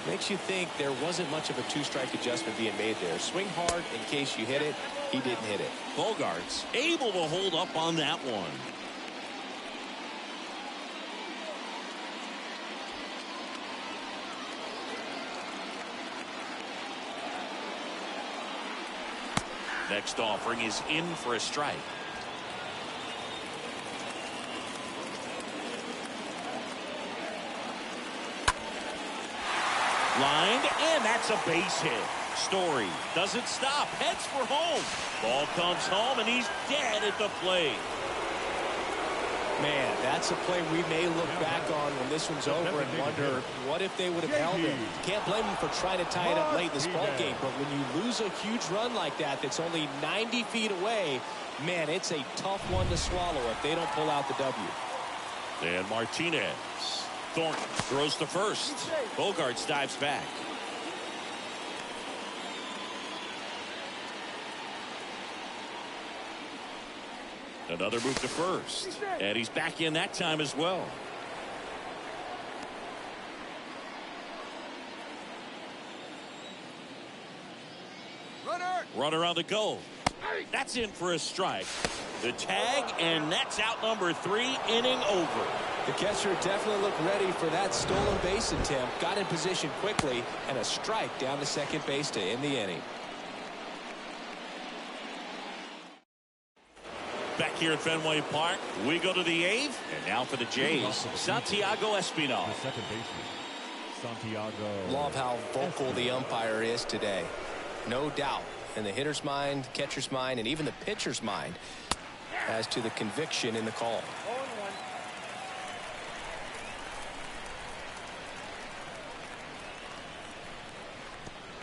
makes you think there wasn't much of a two-strike adjustment being made there. Swing hard in case you hit it. He didn't hit it. Bogarts able to hold up on that one. Next offering is in for a strike. Lined, and that's a base hit. Story doesn't stop, heads for home. Ball comes home, and he's dead at the plate. Man, that's a play we may look back on when this one's over and wonder what if they would have held him. You can't blame him for trying to tie it up late in this ball game, but when you lose a huge run like that that's only 90 feet away, man, it's a tough one to swallow if they don't pull out the W. And Martinez. Thornton throws to first. Bogarts dives back. Another move to first. And he's back in that time as well. Runner on the go. That's in for a strike. The tag, and that's out number 3, inning over. The catcher definitely looked ready for that stolen base attempt. Got in position quickly, and a strike down to second base to end the inning. Back here at Fenway Park, we go to the 8th, and now for the Jays, Santiago Espinal. Second baseman, Santiago. Love how vocal the umpire is today. No doubt in the hitter's mind, catcher's mind, and even the pitcher's mind as to the conviction in the call.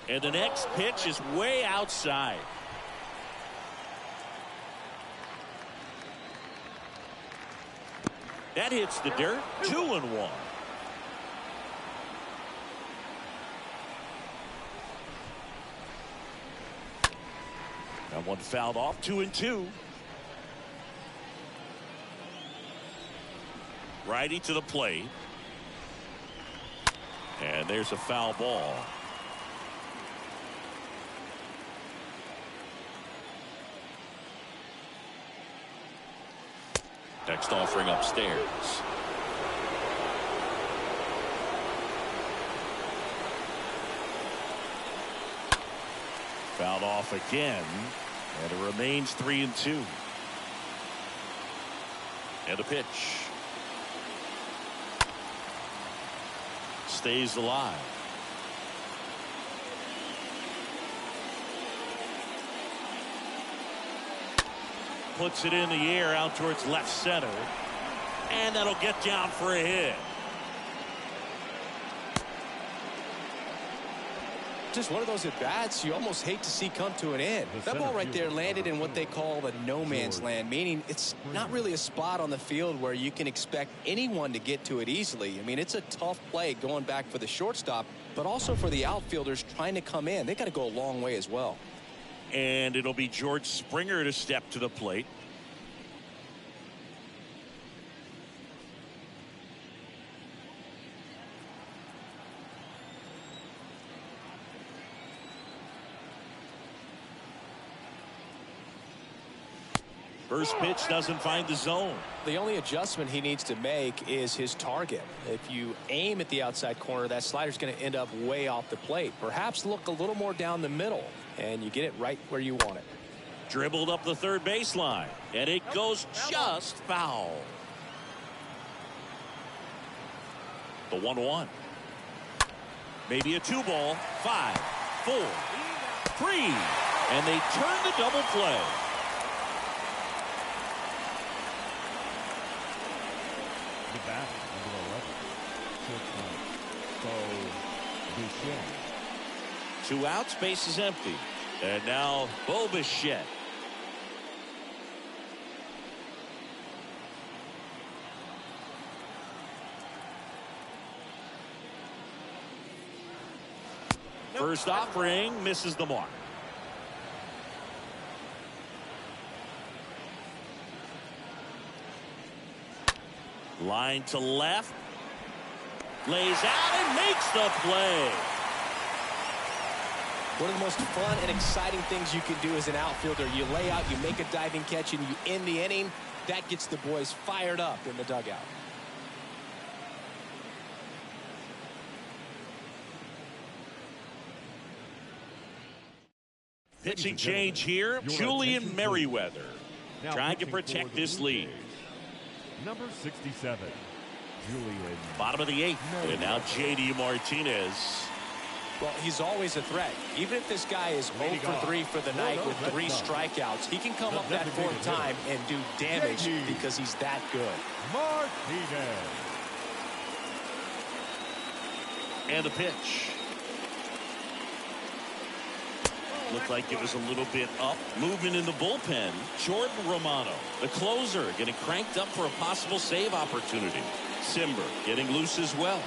And the next pitch is way outside. That hits the dirt. 2-1. That one fouled off. 2-2. Righty to the plate. And there's a foul ball. Next offering upstairs. Fouled off again, and it remains 3-2. And a pitch. Stays alive. puts it in the air out towards left center. And that'll get down for a hit. Just one of those at-bats you almost hate to see come to an end. That ball right there landed in what they call the no man's land, meaning it's not really a spot on the field where you can expect anyone to get to it easily. I mean, it's a tough play going back for the shortstop, but also for the outfielders trying to come in. They got to go a long way as well. And it'll be George Springer to step to the plate. First pitch doesn't find the zone. The only adjustment he needs to make is his target. If you aim at the outside corner, that slider's going to end up way off the plate. Perhaps look a little more down the middle, and you get it right where you want it. Dribbled up the third baseline, and it goes just foul. The 1-1. Maybe a 2-ball. 5, 4, 3, and they turn the double play. The bat, number 11. 2 outs, base is empty. And now Bo Bichette. First offering misses the mark. Line to left. Lays out and makes the play. One of the most fun and exciting things you can do as an outfielder. You lay out, you make a diving catch, and you end the inning. That gets the boys fired up in the dugout. Pitching change here. Julian Merriweather trying to protect this lead. Number 67, Julian. Bottom of the 8th, and now JD Martinez. Well, he's always a threat. Even if this guy is 0 for 3 for the night with 3 strikeouts, he can come up that 4th time and do damage because he's that good. Martinez. And a pitch. Looked like it was a little bit up. Movement in the bullpen. Jordan Romano, the closer, getting cranked up for a possible save opportunity. Simber getting loose as well.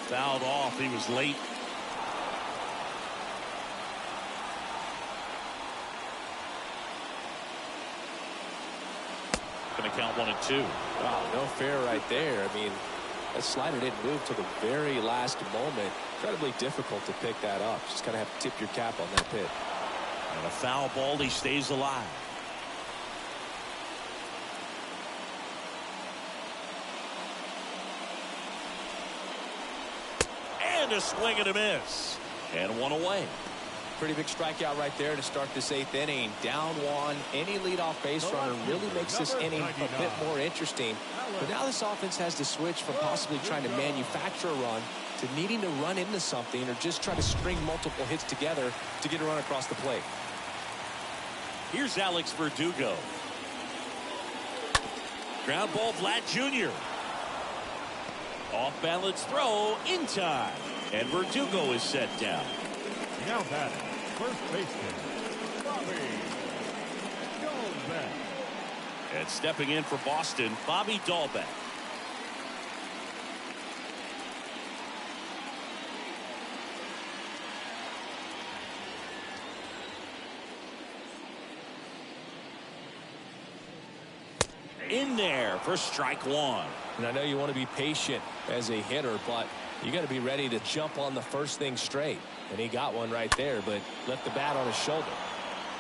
Fouled off. He was late. Going to count 1 and 2. Wow, no fair right there. I mean, that slider didn't move till the very last moment. Incredibly difficult to pick that up. Just kind of have to tip your cap on that pitch. And a foul ball. He stays alive. And a swing and a miss. And 1 away. Pretty big strikeout right there to start this 8th inning. Down 1. Any leadoff base runner really makes this inning a bit more interesting. But now this offense has to switch from possibly trying to manufacture a run to needing to run into something or just try to string multiple hits together to get a run across the plate. Here's Alex Verdugo. Ground ball, Vlad Jr. Off balance throw in time. And Verdugo is set down. Now batting, first baseman, Bobby Dalbec. And stepping in for Boston, Bobby Dalbec. In there for strike 1. And I know you want to be patient as a hitter, but you got to be ready to jump on the first thing straight. And he got one right there, but left the bat on his shoulder.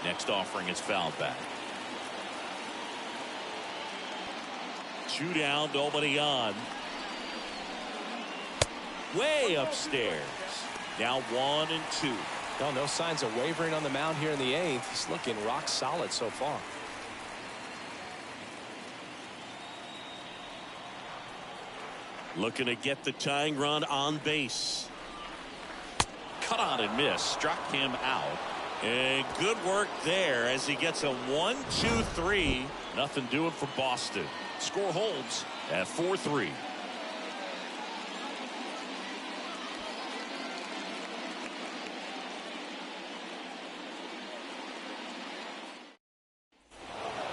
Next offering is fouled back. 2 down, nobody on. Way upstairs. Now 1 and 2. No signs of wavering on the mound here in the 8th. He's looking rock solid so far. Looking to get the tying run on base. Cut on and miss. Struck him out. And good work there as he gets a 1-2-3. Nothing doing for Boston. Score holds at 4-3.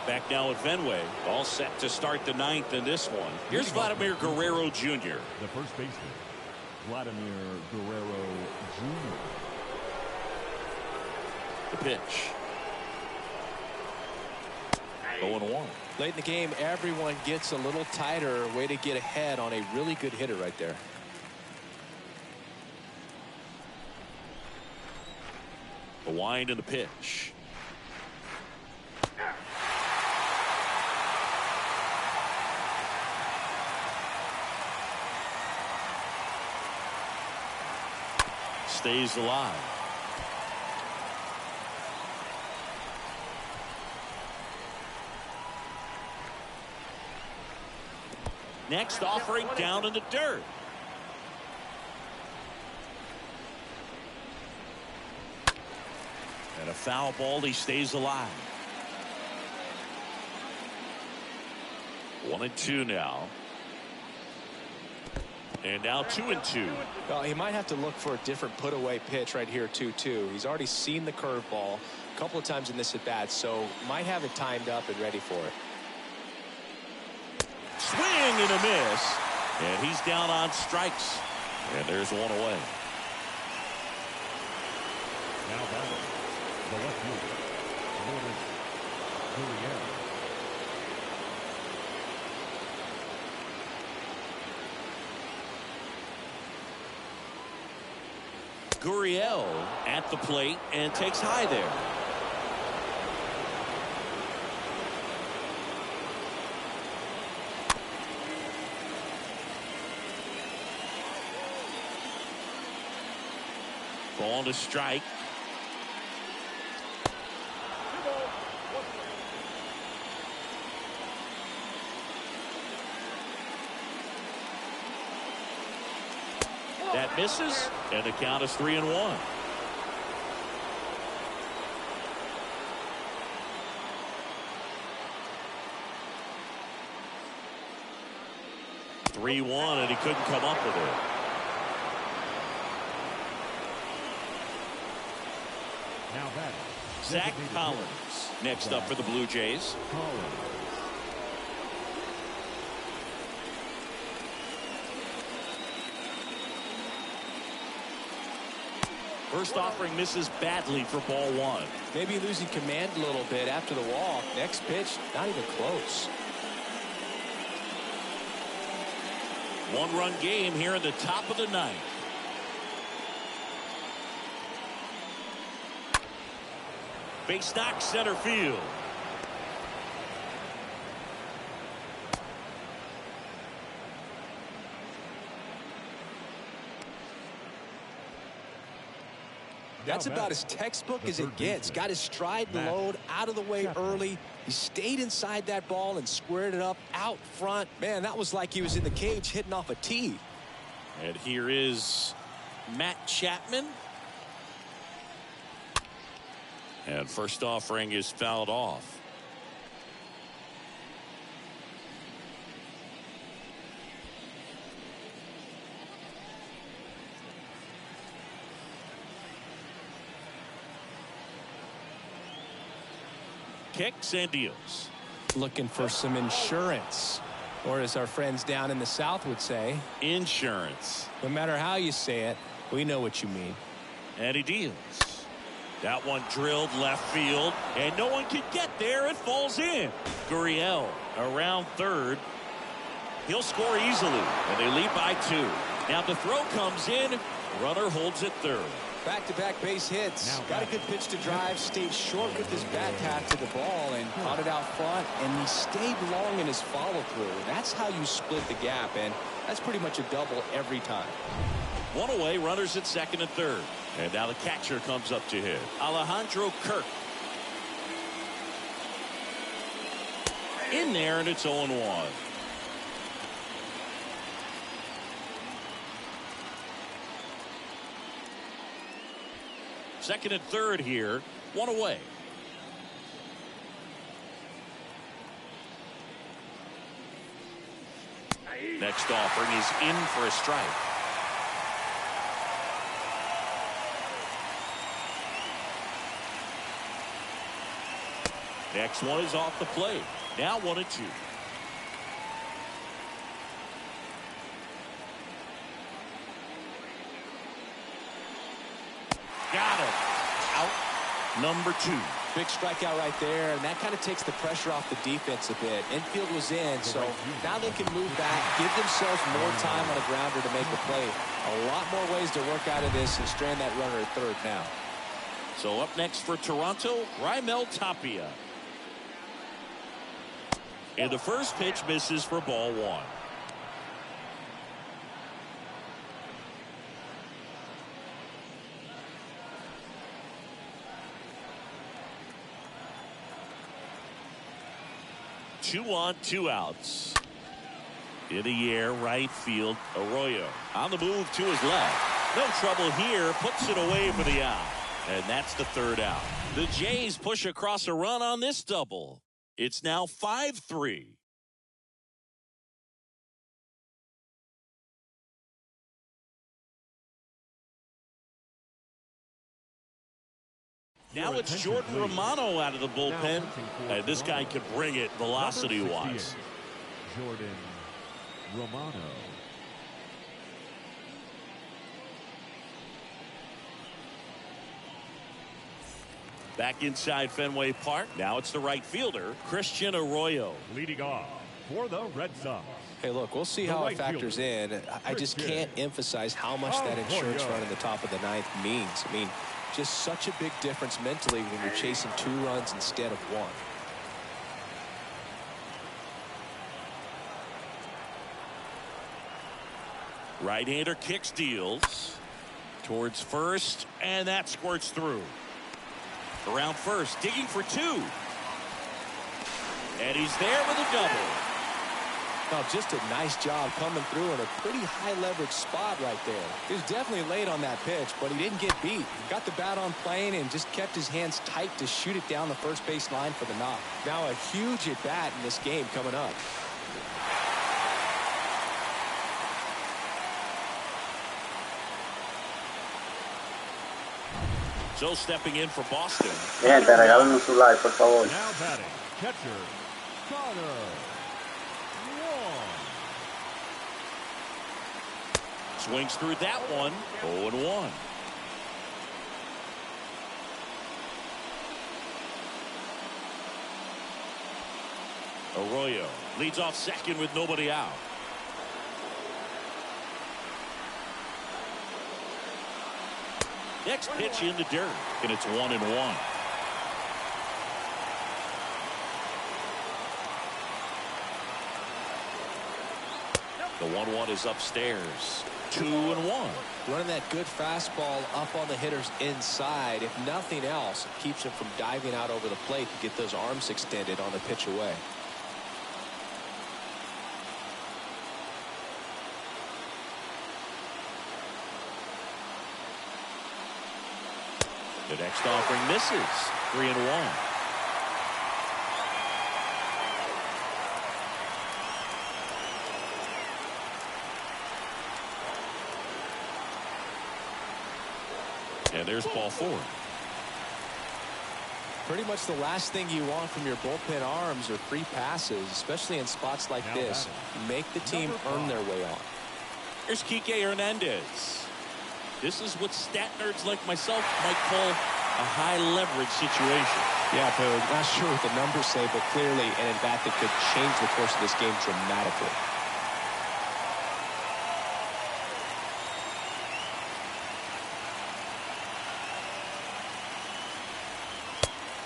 Back now at Fenway. All set to start the ninth in this one. Here's Vladimir Guerrero Jr. The first baseman, Vladimir Guerrero Jr. The pitch. 0-1. Late in the game, everyone gets a little tighter. Way to get ahead on a really good hitter right there. The wind and the pitch. Stays alive. Next offering down in the dirt. And a foul ball. He stays alive. 1-2 now. And now 2-2. Well, he might have to look for a different put away pitch right here 2-2. He's already seen the curveball a couple of times in this at bat, so might have it timed up and ready for it. Swing and a miss. And he's down on strikes. And there's one away. Now batting, the left fielder, Gurriel at the plate and takes high there. Ball to strike. That misses, and the count is 3-1. And he couldn't come up with it. now batting, Zach Collins next up for the Blue Jays. First offering misses badly for ball one. Maybe losing command a little bit after the walk. Next pitch, not even close. One-run game here in the top of the ninth. Base knock center field. That's about as textbook as it gets. Got his stride and load out of the way early. He stayed inside that ball and squared it up out front. Man, that was like he was in the cage hitting off a tee. And here is Matt Chapman. And first offering is fouled off. Kicks and deals. Looking for some insurance, or as our friends down in the South would say, insurance. No matter how you say it, we know what you mean. And he deals. That one drilled left field, and no one can get there. It falls in. Gurriel around third. He'll score easily, and they lead by 2. Now the throw comes in. Runner holds it third. Back-to-back base hits. Got a good pitch to drive. Stayed short with his bat path to the ball and caught it out front. And he stayed long in his follow-through. That's how you split the gap, and that's pretty much a double every time. One away, runners at second and third. And now the catcher comes up to hit. Alejandro Kirk. In there, and it's 0-1. Second and third here. One away. Next offering is in for a strike. Next one is off the plate. Now 1-2. Got it. Out number 2. Big strikeout right there, and that kind of takes the pressure off the defense a bit. Infield was in, so now they can move back, give themselves more time on a grounder to make the play. A lot more ways to work out of this and strand that runner at third now. So up next for Toronto, Raimel Tapia. And the first pitch misses for ball 1. Two on, 2 outs. In the air, right field, Arroyo. On the move to his left. No trouble here, puts it away for the out. And that's the third out. The Jays push across a run on this double. It's now 5-3. Now it's Jordan Romano out of the bullpen. This guy can bring it velocity-wise. Jordan Romano. Back inside Fenway Park. Now it's the right fielder, Christian Arroyo. Leading off for the Red Sox. Hey, look, we'll see how it factors in. I just can't emphasize how much that insurance run in the top of the 9th means. I mean, just such a big difference mentally when you're chasing 2 runs instead of 1. Right-hander kicks, deals towards first, and that squirts through. Around first, digging for 2. And he's there with a double. Oh, just a nice job coming through in a pretty high leverage spot right there. He was definitely late on that pitch, but he didn't get beat. Got the bat on plane and just kept his hands tight to shoot it down the first base line for the knock. Now a huge at bat in this game coming up. So stepping in for Boston. Gente, regálenos su like, por favor. Now batting, catcher, Connor. Swings through that one. 0-1. Arroyo leads off second with nobody out. Next pitch in the dirt, and it's 1-1. The 1-1 is upstairs. 2-1. Running that good fastball up on the hitter's inside. If nothing else, it keeps him from diving out over the plate to get those arms extended on the pitch away. The next offering misses. 3-1. And there's ball 4. Pretty much the last thing you want from your bullpen arms are free passes, especially in spots like this. Make the team earn their way on. Here's Enrique Hernandez. This is what stat nerds like myself might call a high leverage situation. Yeah, but not sure what the numbers say, but clearly an at-bat that could change the course of this game dramatically.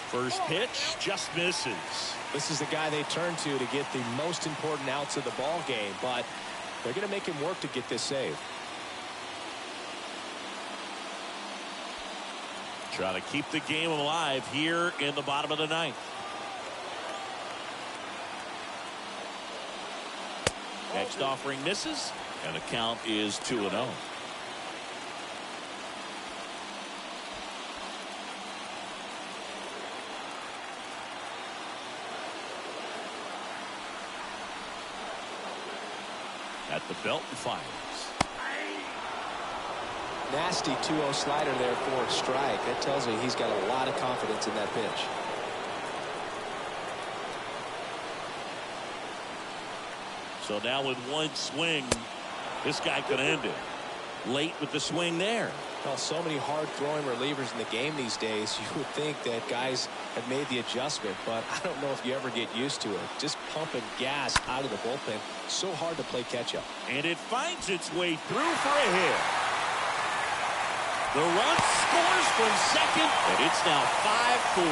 First pitch just misses. This is the guy they turn to get the most important outs of the ball game, but they're going to make him work to get this save. Trying to keep the game alive here in the bottom of the 9th. Next offering misses, and the count is 2-0. At the belt and fires. Nasty 2-0 slider there for a strike. That tells you he's got a lot of confidence in that pitch. So now with one swing, this guy could end it. Late with the swing there. Well, so many hard-throwing relievers in the game these days. You would think that guys have made the adjustment, but I don't know if you ever get used to it. Just pumping gas out of the bullpen. So hard to play catch-up. And it finds its way through for a hit. The run scores from second, and it's now 5-4.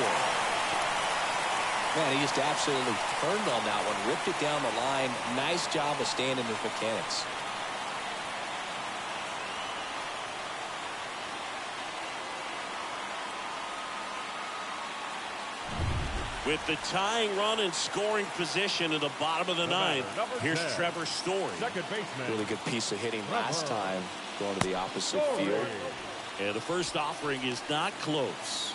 Man, he just absolutely turned on that one. Ripped it down the line. Nice job of staying in his mechanics. With the tying run and scoring position in the bottom of the ninth, here's Trevor Story. Second baseman. Really good piece of hitting last time, going to the opposite field. And the first offering is not close.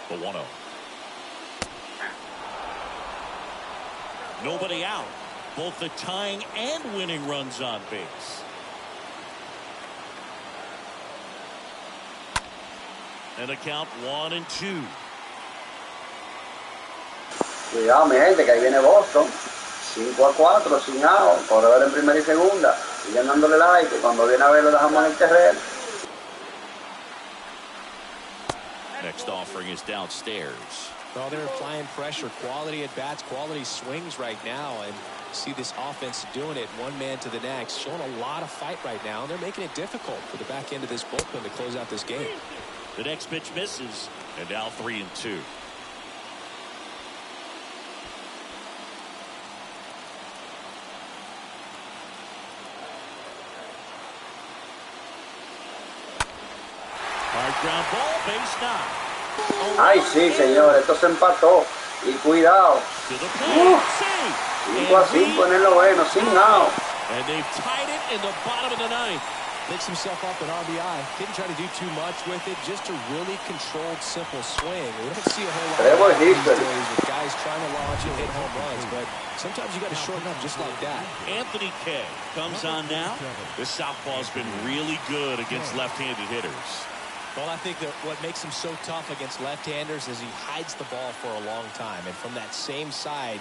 The 1-0. Nobody out. Both the tying and winning runs on base. And a count 1-2. Cuidado, mi gente, que ahí viene Boston. 5-4, sin out. Corredor en primera y segunda. Siguen dándole like. Cuando viene a ver, lo dejamos en el terreno. Next offering is downstairs. Well, they're applying pressure, quality at bats, quality swings right now, and see this offense doing it one man to the next, showing a lot of fight right now, and they're making it difficult for the back end of this bullpen to close out this game. The next pitch misses, and now 3-2. Hard ground ball, base knock. Ay, sí, señor, esto se empató. Y cuidado. 5-5 en el noveno, sin out. And they've tied it in the bottom of the ninth. Picks himself up an RBI. Didn't try to do too much with it. Just a really controlled, simple swing. We don't see a whole lot of these days with guys trying to launch and hit home runs, but sometimes you got to shorten up just like that. Anthony Kay comes on now. This southpaw's been really good against left-handed hitters. Well, I think that what makes him so tough against left-handers is he hides the ball for a long time. And from that same side,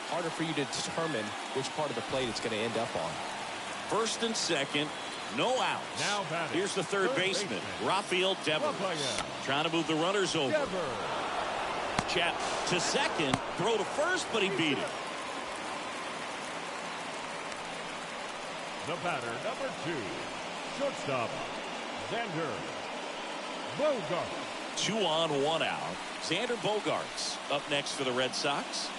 harder for you to determine which part of the plate it's going to end up on. First and second, no outs. Now batting. Here's the third baseman, Rafael Devers. Trying to move the runners over. Chat to second, throw to first, but he beat it. The batter, number 2, shortstop, Xander Bogaerts. 2 on, 1 out. Xander Bogaerts up next for the Red Sox.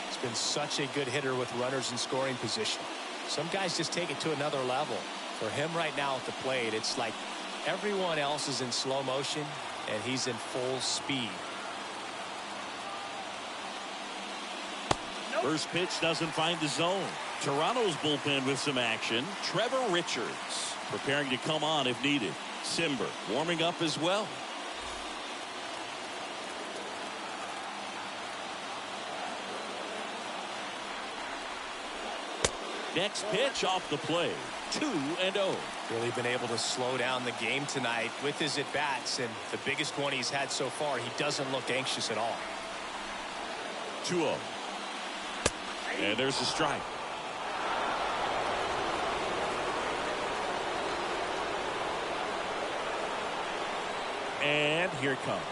He's been such a good hitter with runners in scoring position. Some guys just take it to another level. For him right now at the plate, it's like everyone else is in slow motion and he's in full speed. First pitch doesn't find the zone. Toronto's bullpen with some action. Trevor Richards preparing to come on if needed. Simber warming up as well. Next pitch off the plate. 2-0. Really been able to slow down the game tonight with his at-bats, and the biggest one he's had so far, he doesn't look anxious at all. 2-0. And there's a strike. And here it comes.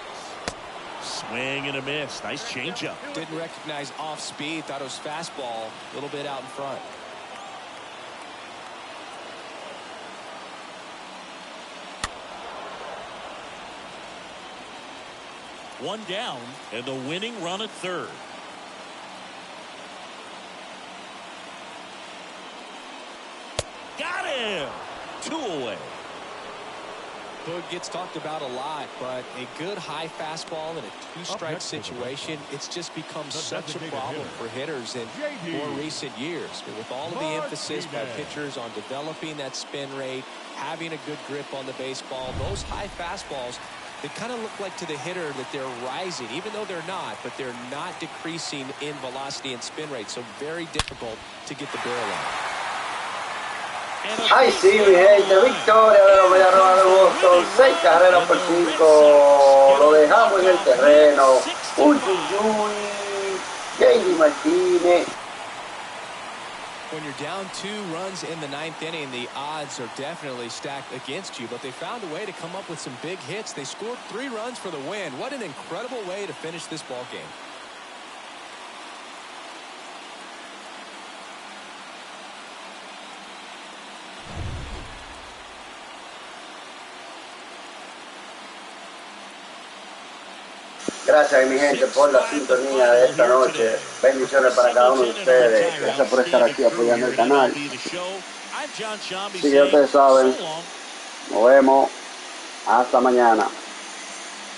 Swing and a miss. Nice changeup. Didn't recognize off speed. Thought it was fastball. A little bit out in front. One down and the winning run at third. Got him. 2 away. Boog gets talked about a lot, but a good high fastball in a two-strike situation, it's just become such a problem for hitters in more recent years. With all of the emphasis by pitchers on developing that spin rate, having a good grip on the baseball, those high fastballs, they kind of look like to the hitter that they're rising, even though they're not, but they're not decreasing in velocity and spin rate, so very difficult to get the barrel out. Ay, sí, mi gente, victoria de los Medias Rojas de Boston, 6 carreras por 5, lo dejamos en el terreno, JD Martinez. When you're down 2 runs in the 9th inning, the odds are definitely stacked against you, but they found a way to come up with some big hits. They scored 3 runs for the win. What an incredible way to finish this ball game. Gracias, mi gente, por la sintonía de esta noche. Bendiciones para cada uno de ustedes. Gracias por estar aquí apoyando el canal. Así que ustedes saben, nos vemos. Hasta mañana.